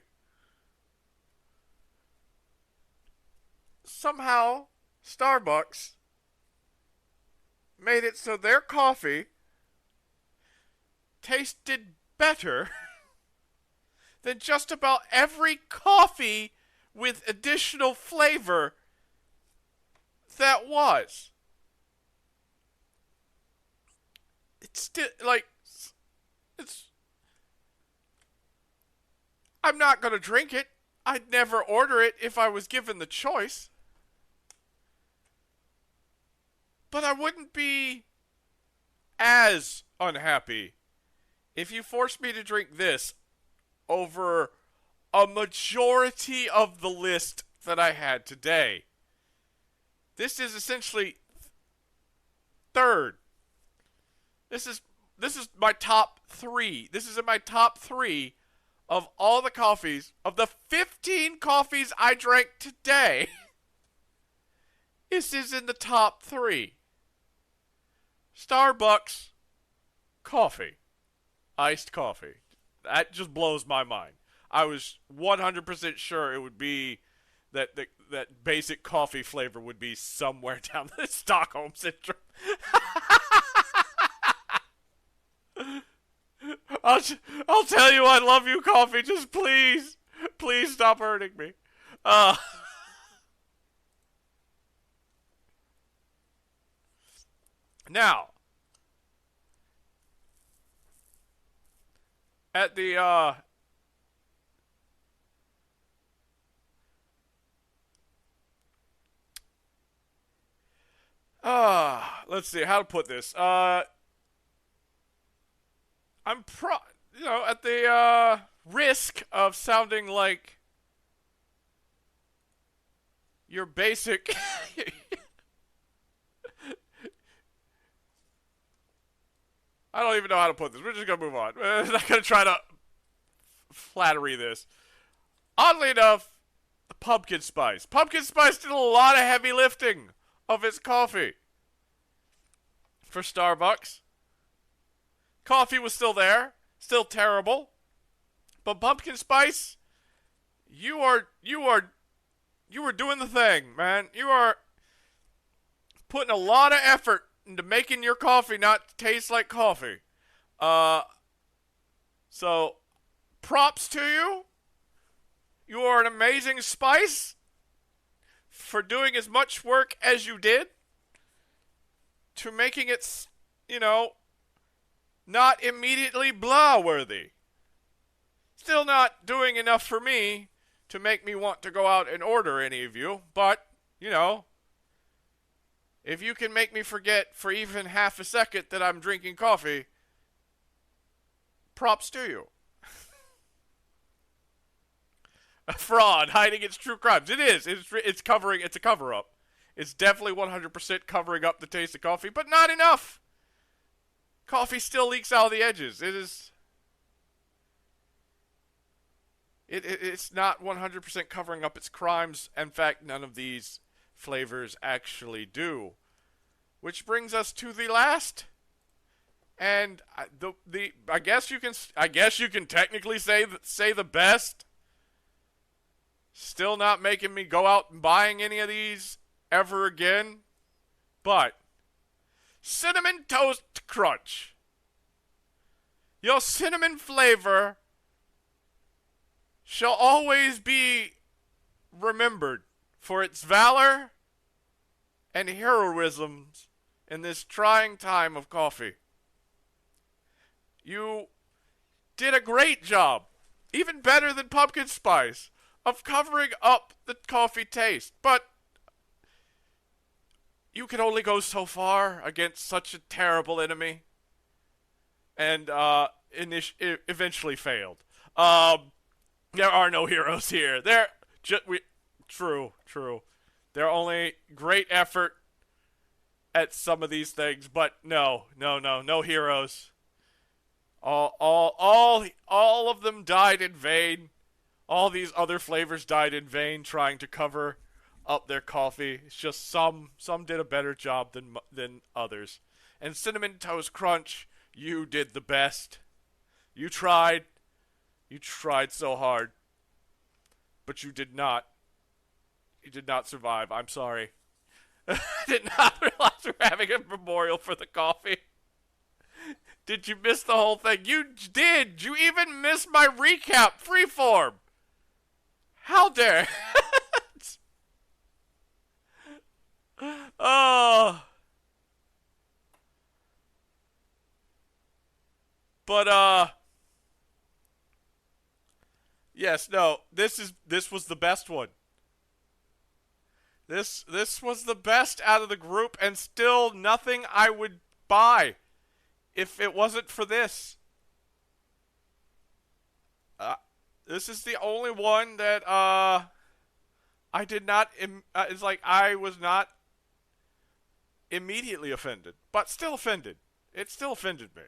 Somehow, Starbucks made it so their coffee tasted better than just about every coffee with additional flavor that was. It's still, I'm not gonna drink it. I'd never order it if I was given the choice. But I wouldn't be as unhappy if you forced me to drink this over a majority of the list that I had today. This is essentially third. This is my top 3. This is in my top 3 of all the coffees, of the 15 coffees I drank today. This is in the top 3. Starbucks coffee. Iced coffee. That just blows my mind. I was 100% sure it would be that basic coffee flavor would be somewhere down the Stockholm Syndrome. I'll tell you I love you, coffee. Just please stop hurting me. Now, at the let's see how to put this. At the risk of sounding like your basic I don't even know how to put this. We're just going to move on. We're not going to try to flattery this. Oddly enough, the pumpkin spice. Pumpkin spice did a lot of heavy lifting of its coffee. For Starbucks. Coffee was still there. Still terrible. But pumpkin spice, you were doing the thing, man. You are putting a lot of effort into making your coffee not taste like coffee. So, props to you. You are an amazing spice for doing as much work as you did to making it, not immediately blah-worthy. Still not doing enough for me to make me want to go out and order any of you, but, if you can make me forget for even half a second that I'm drinking coffee, props to you. A fraud hiding its true crimes. It is. It's covering. It's a cover-up. It's definitely 100% covering up the taste of coffee, but not enough. Coffee still leaks out of the edges. It is. It's not 100% covering up its crimes. In fact, none of these flavors actually do. Which brings us to the last, and I guess you can technically say the best. Still not making me go out and buying any of these ever again, but Cinnamon Toast Crunch. Your cinnamon flavor shall always be remembered for its valor and heroisms in this trying time of coffee. You did a great job, even better than pumpkin spice, of covering up the coffee taste, but you can only go so far against such a terrible enemy, and eventually failed. There are no heroes here. True. They're only great effort at some of these things, but no heroes. All of them died in vain. All these other flavors died in vain trying to cover up their coffee. It's just some did a better job than others. And Cinnamon Toast Crunch, you did the best. You tried. You tried so hard. But you did not. You did not survive. I'm sorry. I did not realize we're having a memorial for the coffee. Did you miss the whole thing? You did. You even missed my recap freeform. How dare? Oh. But yes, no. This was the best one. This was the best out of the group, and still nothing I would buy if it wasn't for this. This is the only one that I did not. It's like I was not immediately offended, but still offended. It still offended me.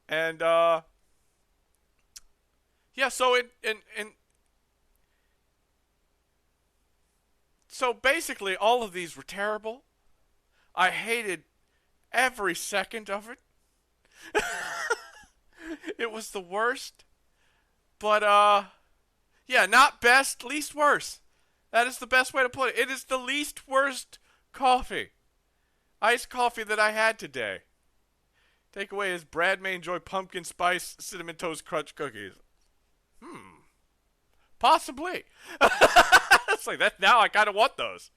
And yeah. So so basically, all of these were terrible. I hated every second of it. It was the worst. But, yeah, not best, least worst. That is the best way to put it. It is the least worst coffee. Iced coffee that I had today. Takeaway is Brad may enjoy pumpkin spice cinnamon toast crunch cookies. Possibly. It's like that. Now I kind of want those.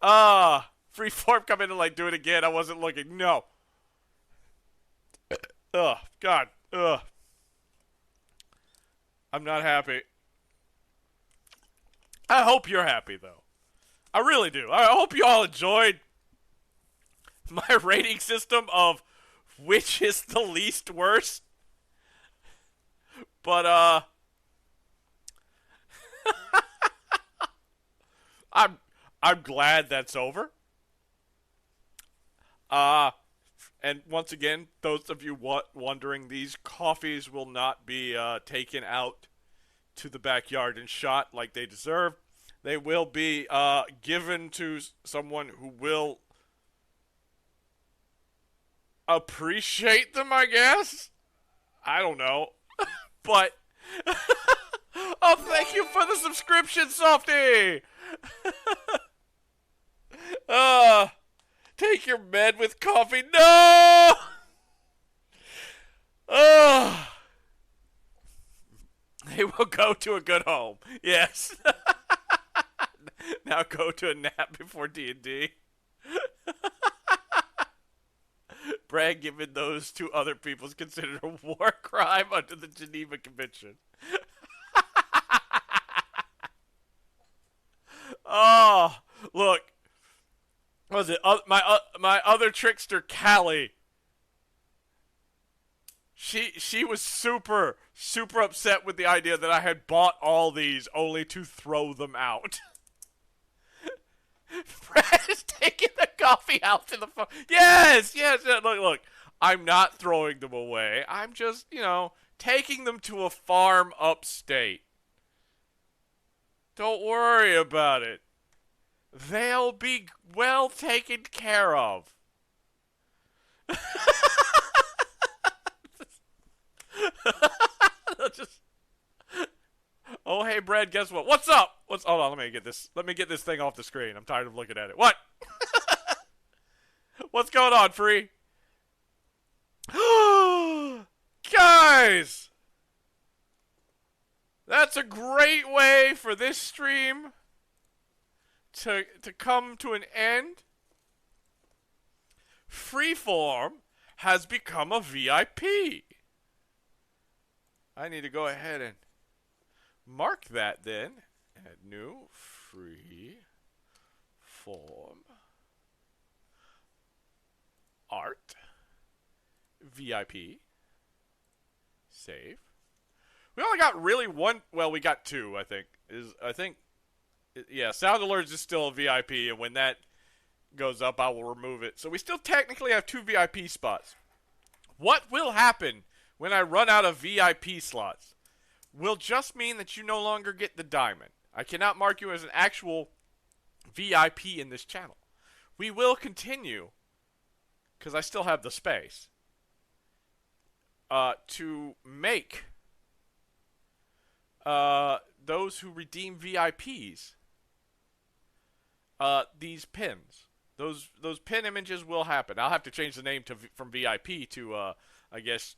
Freeform come in and like do it again. I wasn't looking. No. Ugh. God. Ugh. I'm not happy. I hope you're happy, though. I really do. I hope you all enjoyed my rating system of which is the least worst. But, I'm glad that's over. And once again, those of you wondering, these coffees will not be taken out to the backyard and shot like they deserve. They will be given to someone who will appreciate them, I guess. I don't know. But, oh, thank you for the subscription, Softy! Take your med with coffee. No! Oh. They will go to a good home. Yes. Now go to a nap before D&D. Brad giving those to other people is considered a war crime under the Geneva Convention. Oh, look. What was it? My other trickster, Callie. She was super upset with the idea that I had bought all these only to throw them out. Brad is taking the coffee out to the phone. Yes. Look. I'm not throwing them away. I'm just, taking them to a farm upstate. Don't worry about it. They'll be well taken care of. Oh, hey, Brad, guess what? What's up? Hold on, let me get this thing off the screen. I'm tired of looking at it. What? What's going on, Free? Guys! That's a great way for this stream to come to an end. Freeform has become a VIP. I need to go ahead and mark that then. Add new free form art VIP. Save. We only got really one. Well, we got two. I think Sound Alerts is still a VIP, and when that goes up, I will remove it. So we still technically have 2 VIP spots. What will happen when I run out of VIP slots will just mean that you no longer get the diamond. I cannot mark you as an actual VIP in this channel. We will continue, because I still have the space, to make those who redeem VIPs these pins. Those pin images will happen. I'll have to change the name from VIP to I guess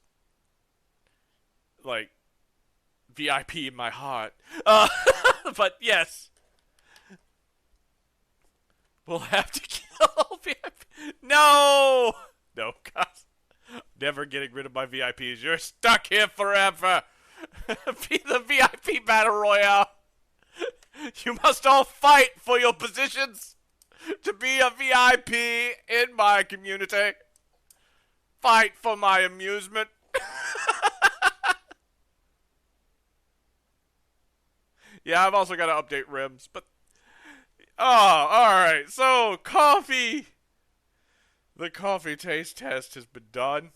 like VIP in my heart. But yes, we'll have to kill VIP. No, God, never getting rid of my VIPs. You're stuck here forever. Be the VIP battle royale. You must all fight for your positions to be a VIP in my community. Fight for my amusement. Yeah, I've also got to update rims, but alright. So, coffee. The coffee taste test has been done.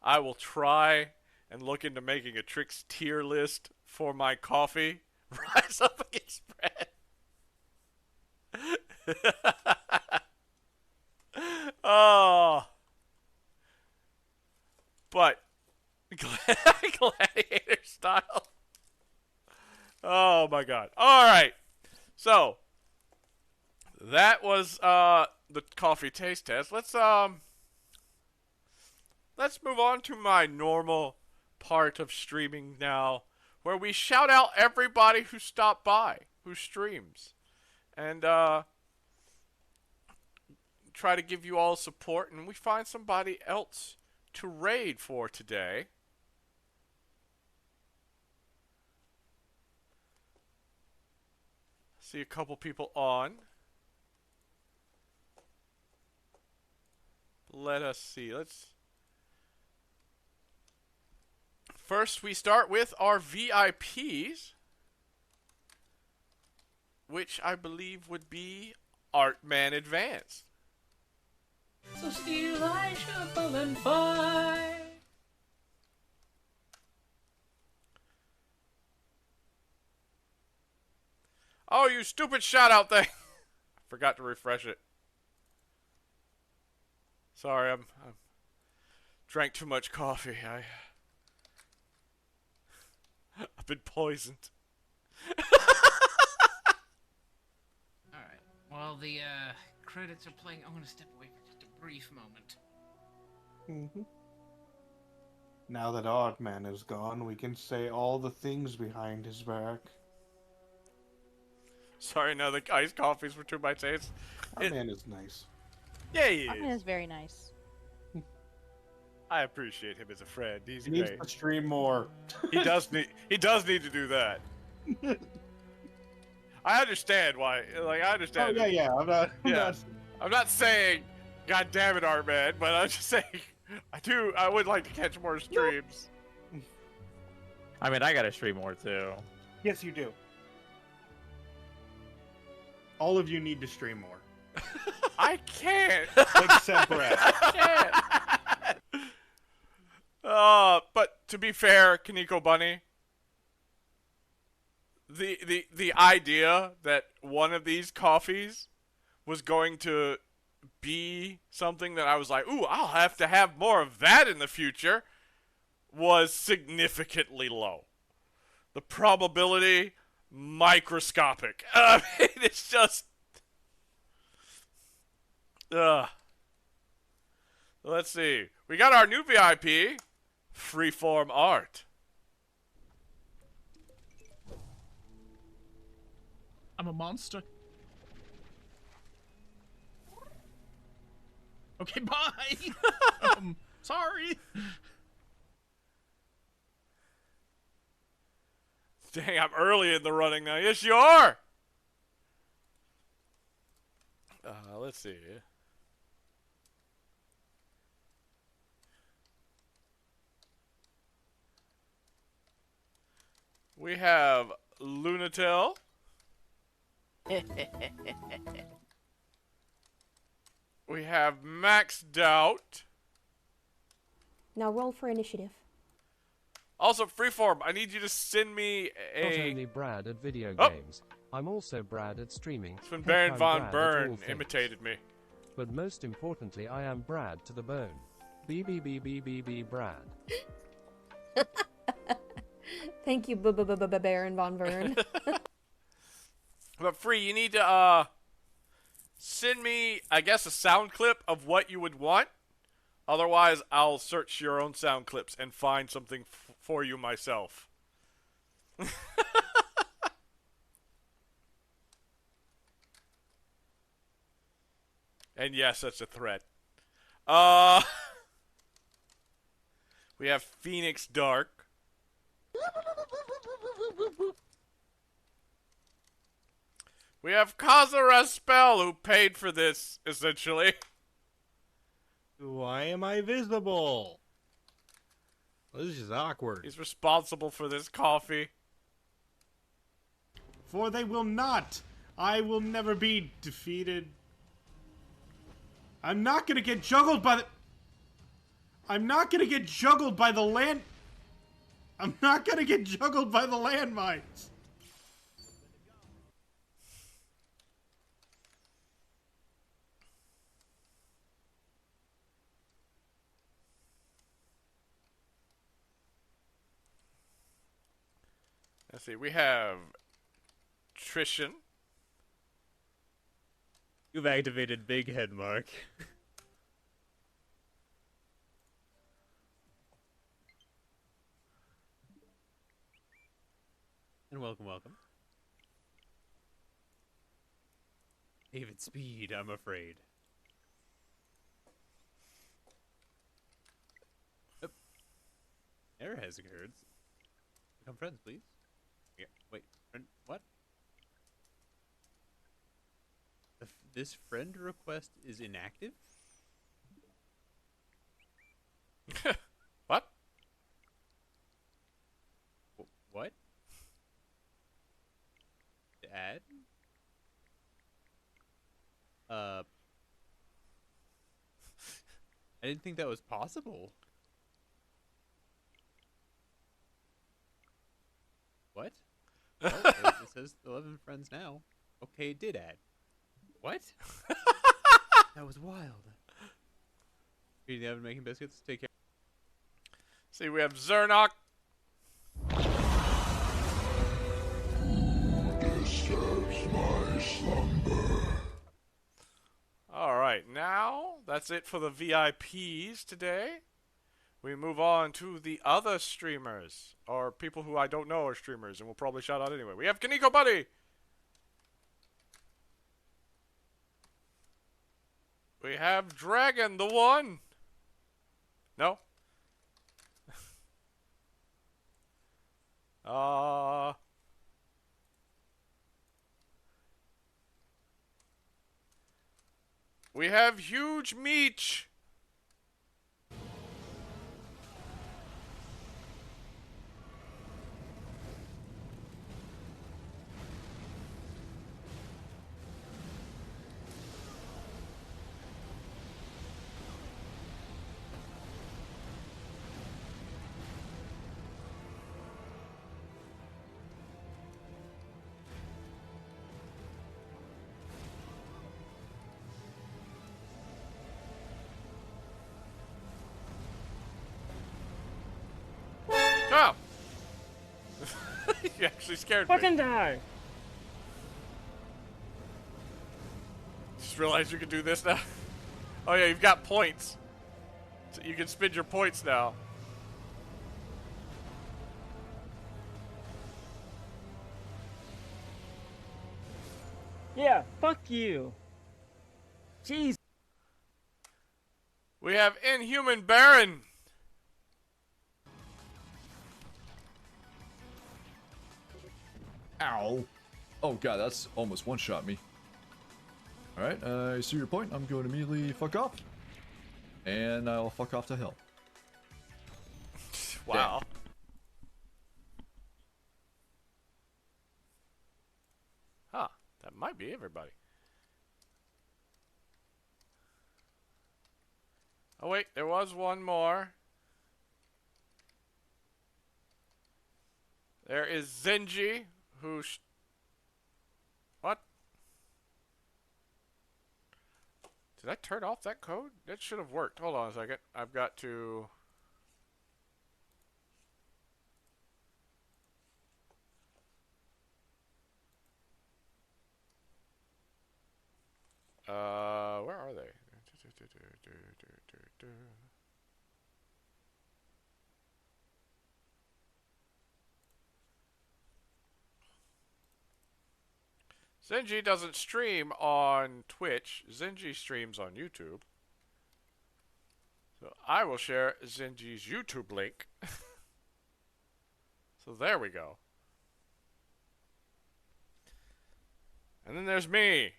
I will try and look into making a Trix tier list for my coffee. Rise up against Brad. Oh. But gladiator style. Oh my God. Alright. So that was the coffee taste test. Let's move on to my normal part of streaming now, where we shout out everybody who stopped by, who streams, and try to give you all support, and we find somebody else to raid for today. See a couple people on. Let us see. First, we start with our VIPs, which I believe would be Artman Advanced. So steal, I shuffle and fight. Oh, you stupid shout-out thing! Forgot to refresh it. Sorry, I'm drank too much coffee. I've been poisoned. Alright. Well, the credits are playing, I'm gonna step away for just a brief moment. Now that Oddman is gone, we can say all the things behind his back. Sorry, no, the iced coffees were too my taste. Oddman is nice. Yeah, he Oddman is. is very nice. I appreciate him as a friend. He's He needs great. to stream more. He does need to do that. I understand why. Like, I Oh understand. yeah. Yeah. I'm not saying, God damn it, Artman, but I'm just saying, I would like to catch more streams. I mean, I gotta stream more too. Yes, you do. All of you need to stream more. I can't. Except Brad. I can't. But to be fair, Kaneko Bunny, the idea that one of these coffees was going to be something that I was like, ooh, I'll have to have more of that in the future, was significantly low. The probability, microscopic. I mean, it's just... Let's see. We got our new VIP, Freeform Art. I'm a monster. Okay, bye. Sorry. Dang, I'm early in the running now. Yes, you are. Let's see. We have Lunatel. We have Max Doubt. Now roll for initiative. Also, Freeform, I need you to send me Not a... only Brad at video Oh. games, I'm also Brad at streaming. It's when Heck, Baron I'm Von Brad at Bern all things. imitated me. But most importantly, I am Brad to the bone. B Brad. Thank you, Baron Von Vern. But Free, you need to send me, I guess, a sound clip of what you would want. Otherwise, I'll search your own sound clips and find something for you myself. And yes, that's a threat. We have Phoenix Dark. We have Kazura Spell, who paid for this, essentially. Why am I visible? This is just awkward. He's responsible for this coffee. For they will not. I will never be defeated. I'm not gonna get juggled by the... I'm not gonna get juggled by the land... I'm not gonna get juggled by the landmines. Let's see, we have Trishan. You've activated Big Head Mark. And welcome. David Speed, I'm afraid. Yep. Error has occurred. Become friends, please. Yeah, wait, friend, what? This friend request is inactive? What? What? To add? I didn't think that was possible. What? Oh, it says 11 friends now. Okay, it did add. What? That was wild. Eating the oven, making biscuits. Take care. See, we have Zernok. that's it for the VIPs today. We move on to the other streamers, or people who I don't know are streamers, and we'll probably shout out anyway. We have Kaneko Buddy. We have Dragon the One. No? We have Huge Meech. Oh! You actually scared me. Fucking die! Just realized you can do this now. Oh yeah, you've got points. So you can spend your points now. Yeah, fuck you. Jeez. We have Inhuman Baron. Ow. Oh god, that's almost one-shot me. Alright, I see your point. I'm going to immediately fuck off. And I'll fuck off to hell. Wow. Huh. That might be everybody. Oh wait, there was one more. There is Zenji, who what? Did I turn off that code? That should have worked. Hold on a second. I've got to... where are they? Zenji doesn't stream on Twitch. Zenji streams on YouTube. So I will share Zenji's YouTube link. So there we go. And then there's me.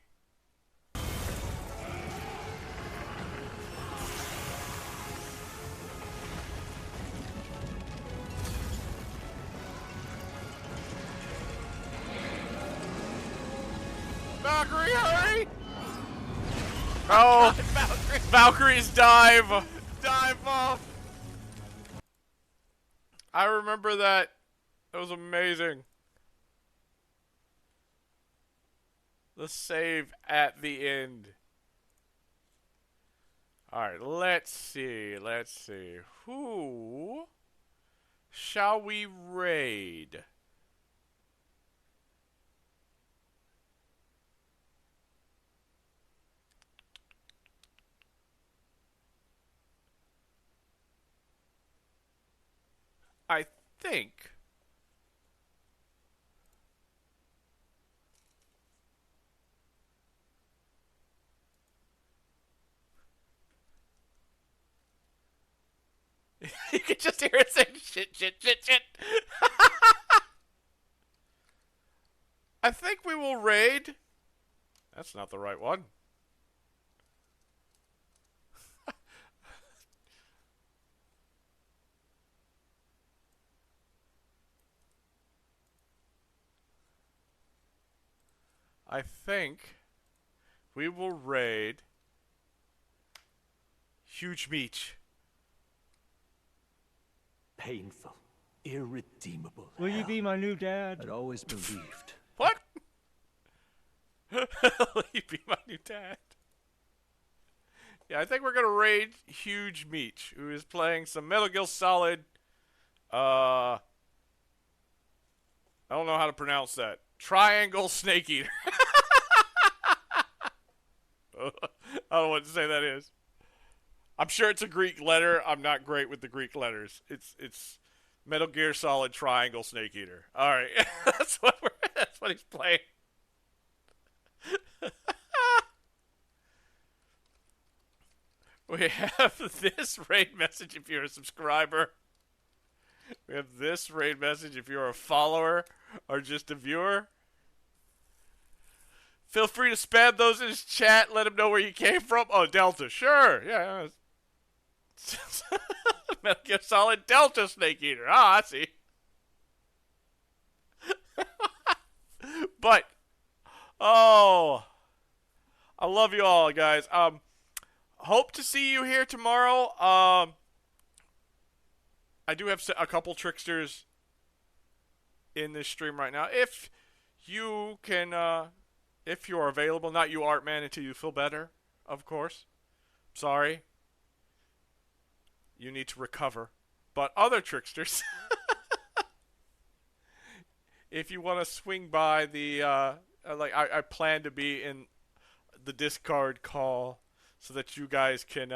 Valkyrie, hurry! Oh, Valkyrie's dive! Dive off! I remember that. That was amazing. The save at the end. Alright, let's see. Let's see. Who shall we raid? I think you can just hear it saying shit, shit, shit, shit. I think we will raid. That's not the right one. I think we will raid Huge Meech. Painful, irredeemable. Will you be my new dad? I'd always believed. What? Will you be my new dad? Yeah, I think we're gonna raid Huge Meech, who is playing some Metal Gear Solid. I don't know how to pronounce that. Triangle Snake Eater. I don't know what to say that is. I'm sure it's a Greek letter. I'm not great with the Greek letters. It's Metal Gear Solid Triangle Snake Eater. All right, that's what he's playing. We have this raid message if you're a subscriber. We have this raid message if you're a follower or just a viewer. Feel free to spam those in his chat. Let him know where you came from. Oh, Delta. Sure. Yeah. Metal Gear Solid Delta Snake Eater. Ah, I see. But, oh, I love you all, guys. Hope to see you here tomorrow. I do have a couple tricksters in this stream right now. If you can, if you're available, not you, Artman, until you feel better, of course. Sorry. You need to recover. But other tricksters, if you want to swing by the, I plan to be in the Discord call so that you guys can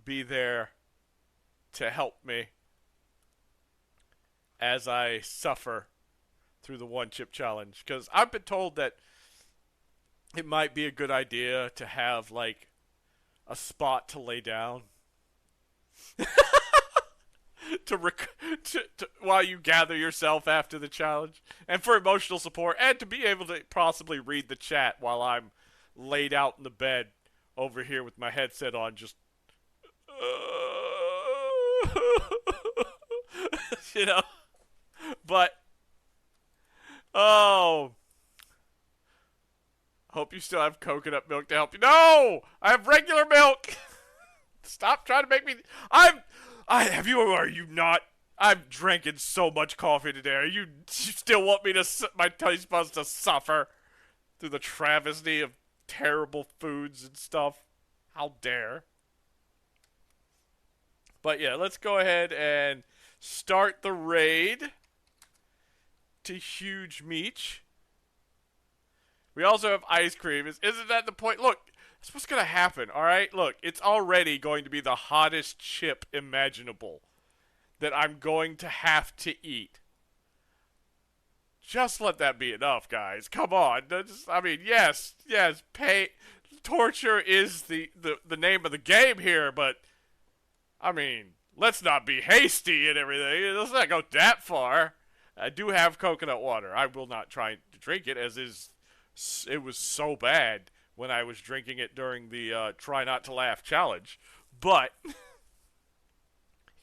be there to help me as I suffer through the one chip challenge. Because I've been told that it might be a good idea to have, like, a spot to lay down while you gather yourself after the challenge, and for emotional support, and to be able to possibly read the chat while I'm laid out in the bed over here with my headset on, just you know. But oh, hope you still have coconut milk to help you. No, I have regular milk. Stop trying to make me. Are you not? I've drinking so much coffee today. You still want me to, my taste buds to suffer through the travesty of terrible foods and stuff? How dare. But yeah, let's go ahead and start the raid to Huge Meech. We also have ice cream. Isn't that the point? Look, that's what's going to happen, all right? Look, it's already going to be the hottest chip imaginable that I'm going to have to eat. Just let that be enough, guys. Come on. Yes, torture is the name of the game here, but, let's not be hasty and everything. Let's not go that far. I do have coconut water. I will not try to drink it, it was so bad when I was drinking it during the Try Not to Laugh challenge. But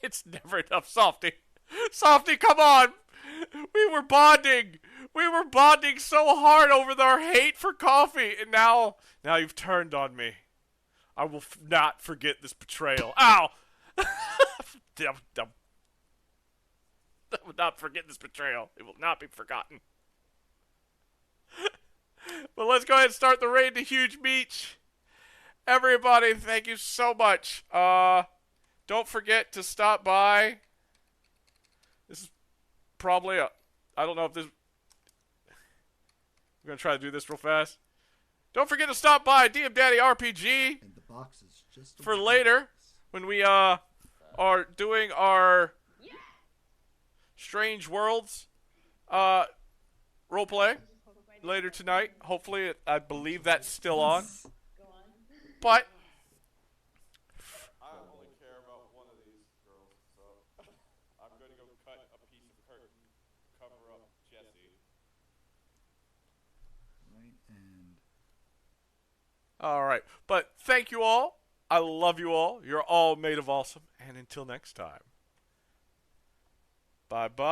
it's never enough, Softy. Softy, come on. We were bonding. We were bonding so hard over our hate for coffee, and now you've turned on me. I will not forget this betrayal. Ow! I will not forget this betrayal. It will not be forgotten. But let's go ahead and start the raid to Huge Meech. Everybody, thank you so much. Don't forget to stop by. This is probably I don't know if this... I'm going to try to do this real fast. Don't forget to stop by DM Daddy RPG and the box is just for later when we are doing our Strange Worlds roleplay later tonight. Hopefully, I believe that's still on. But I only care about one of these girls, so I'm going to go cut a piece of curtain to cover up Jesse. All right, but thank you all. I love you all. You're all made of awesome. And until next time, bye-bye.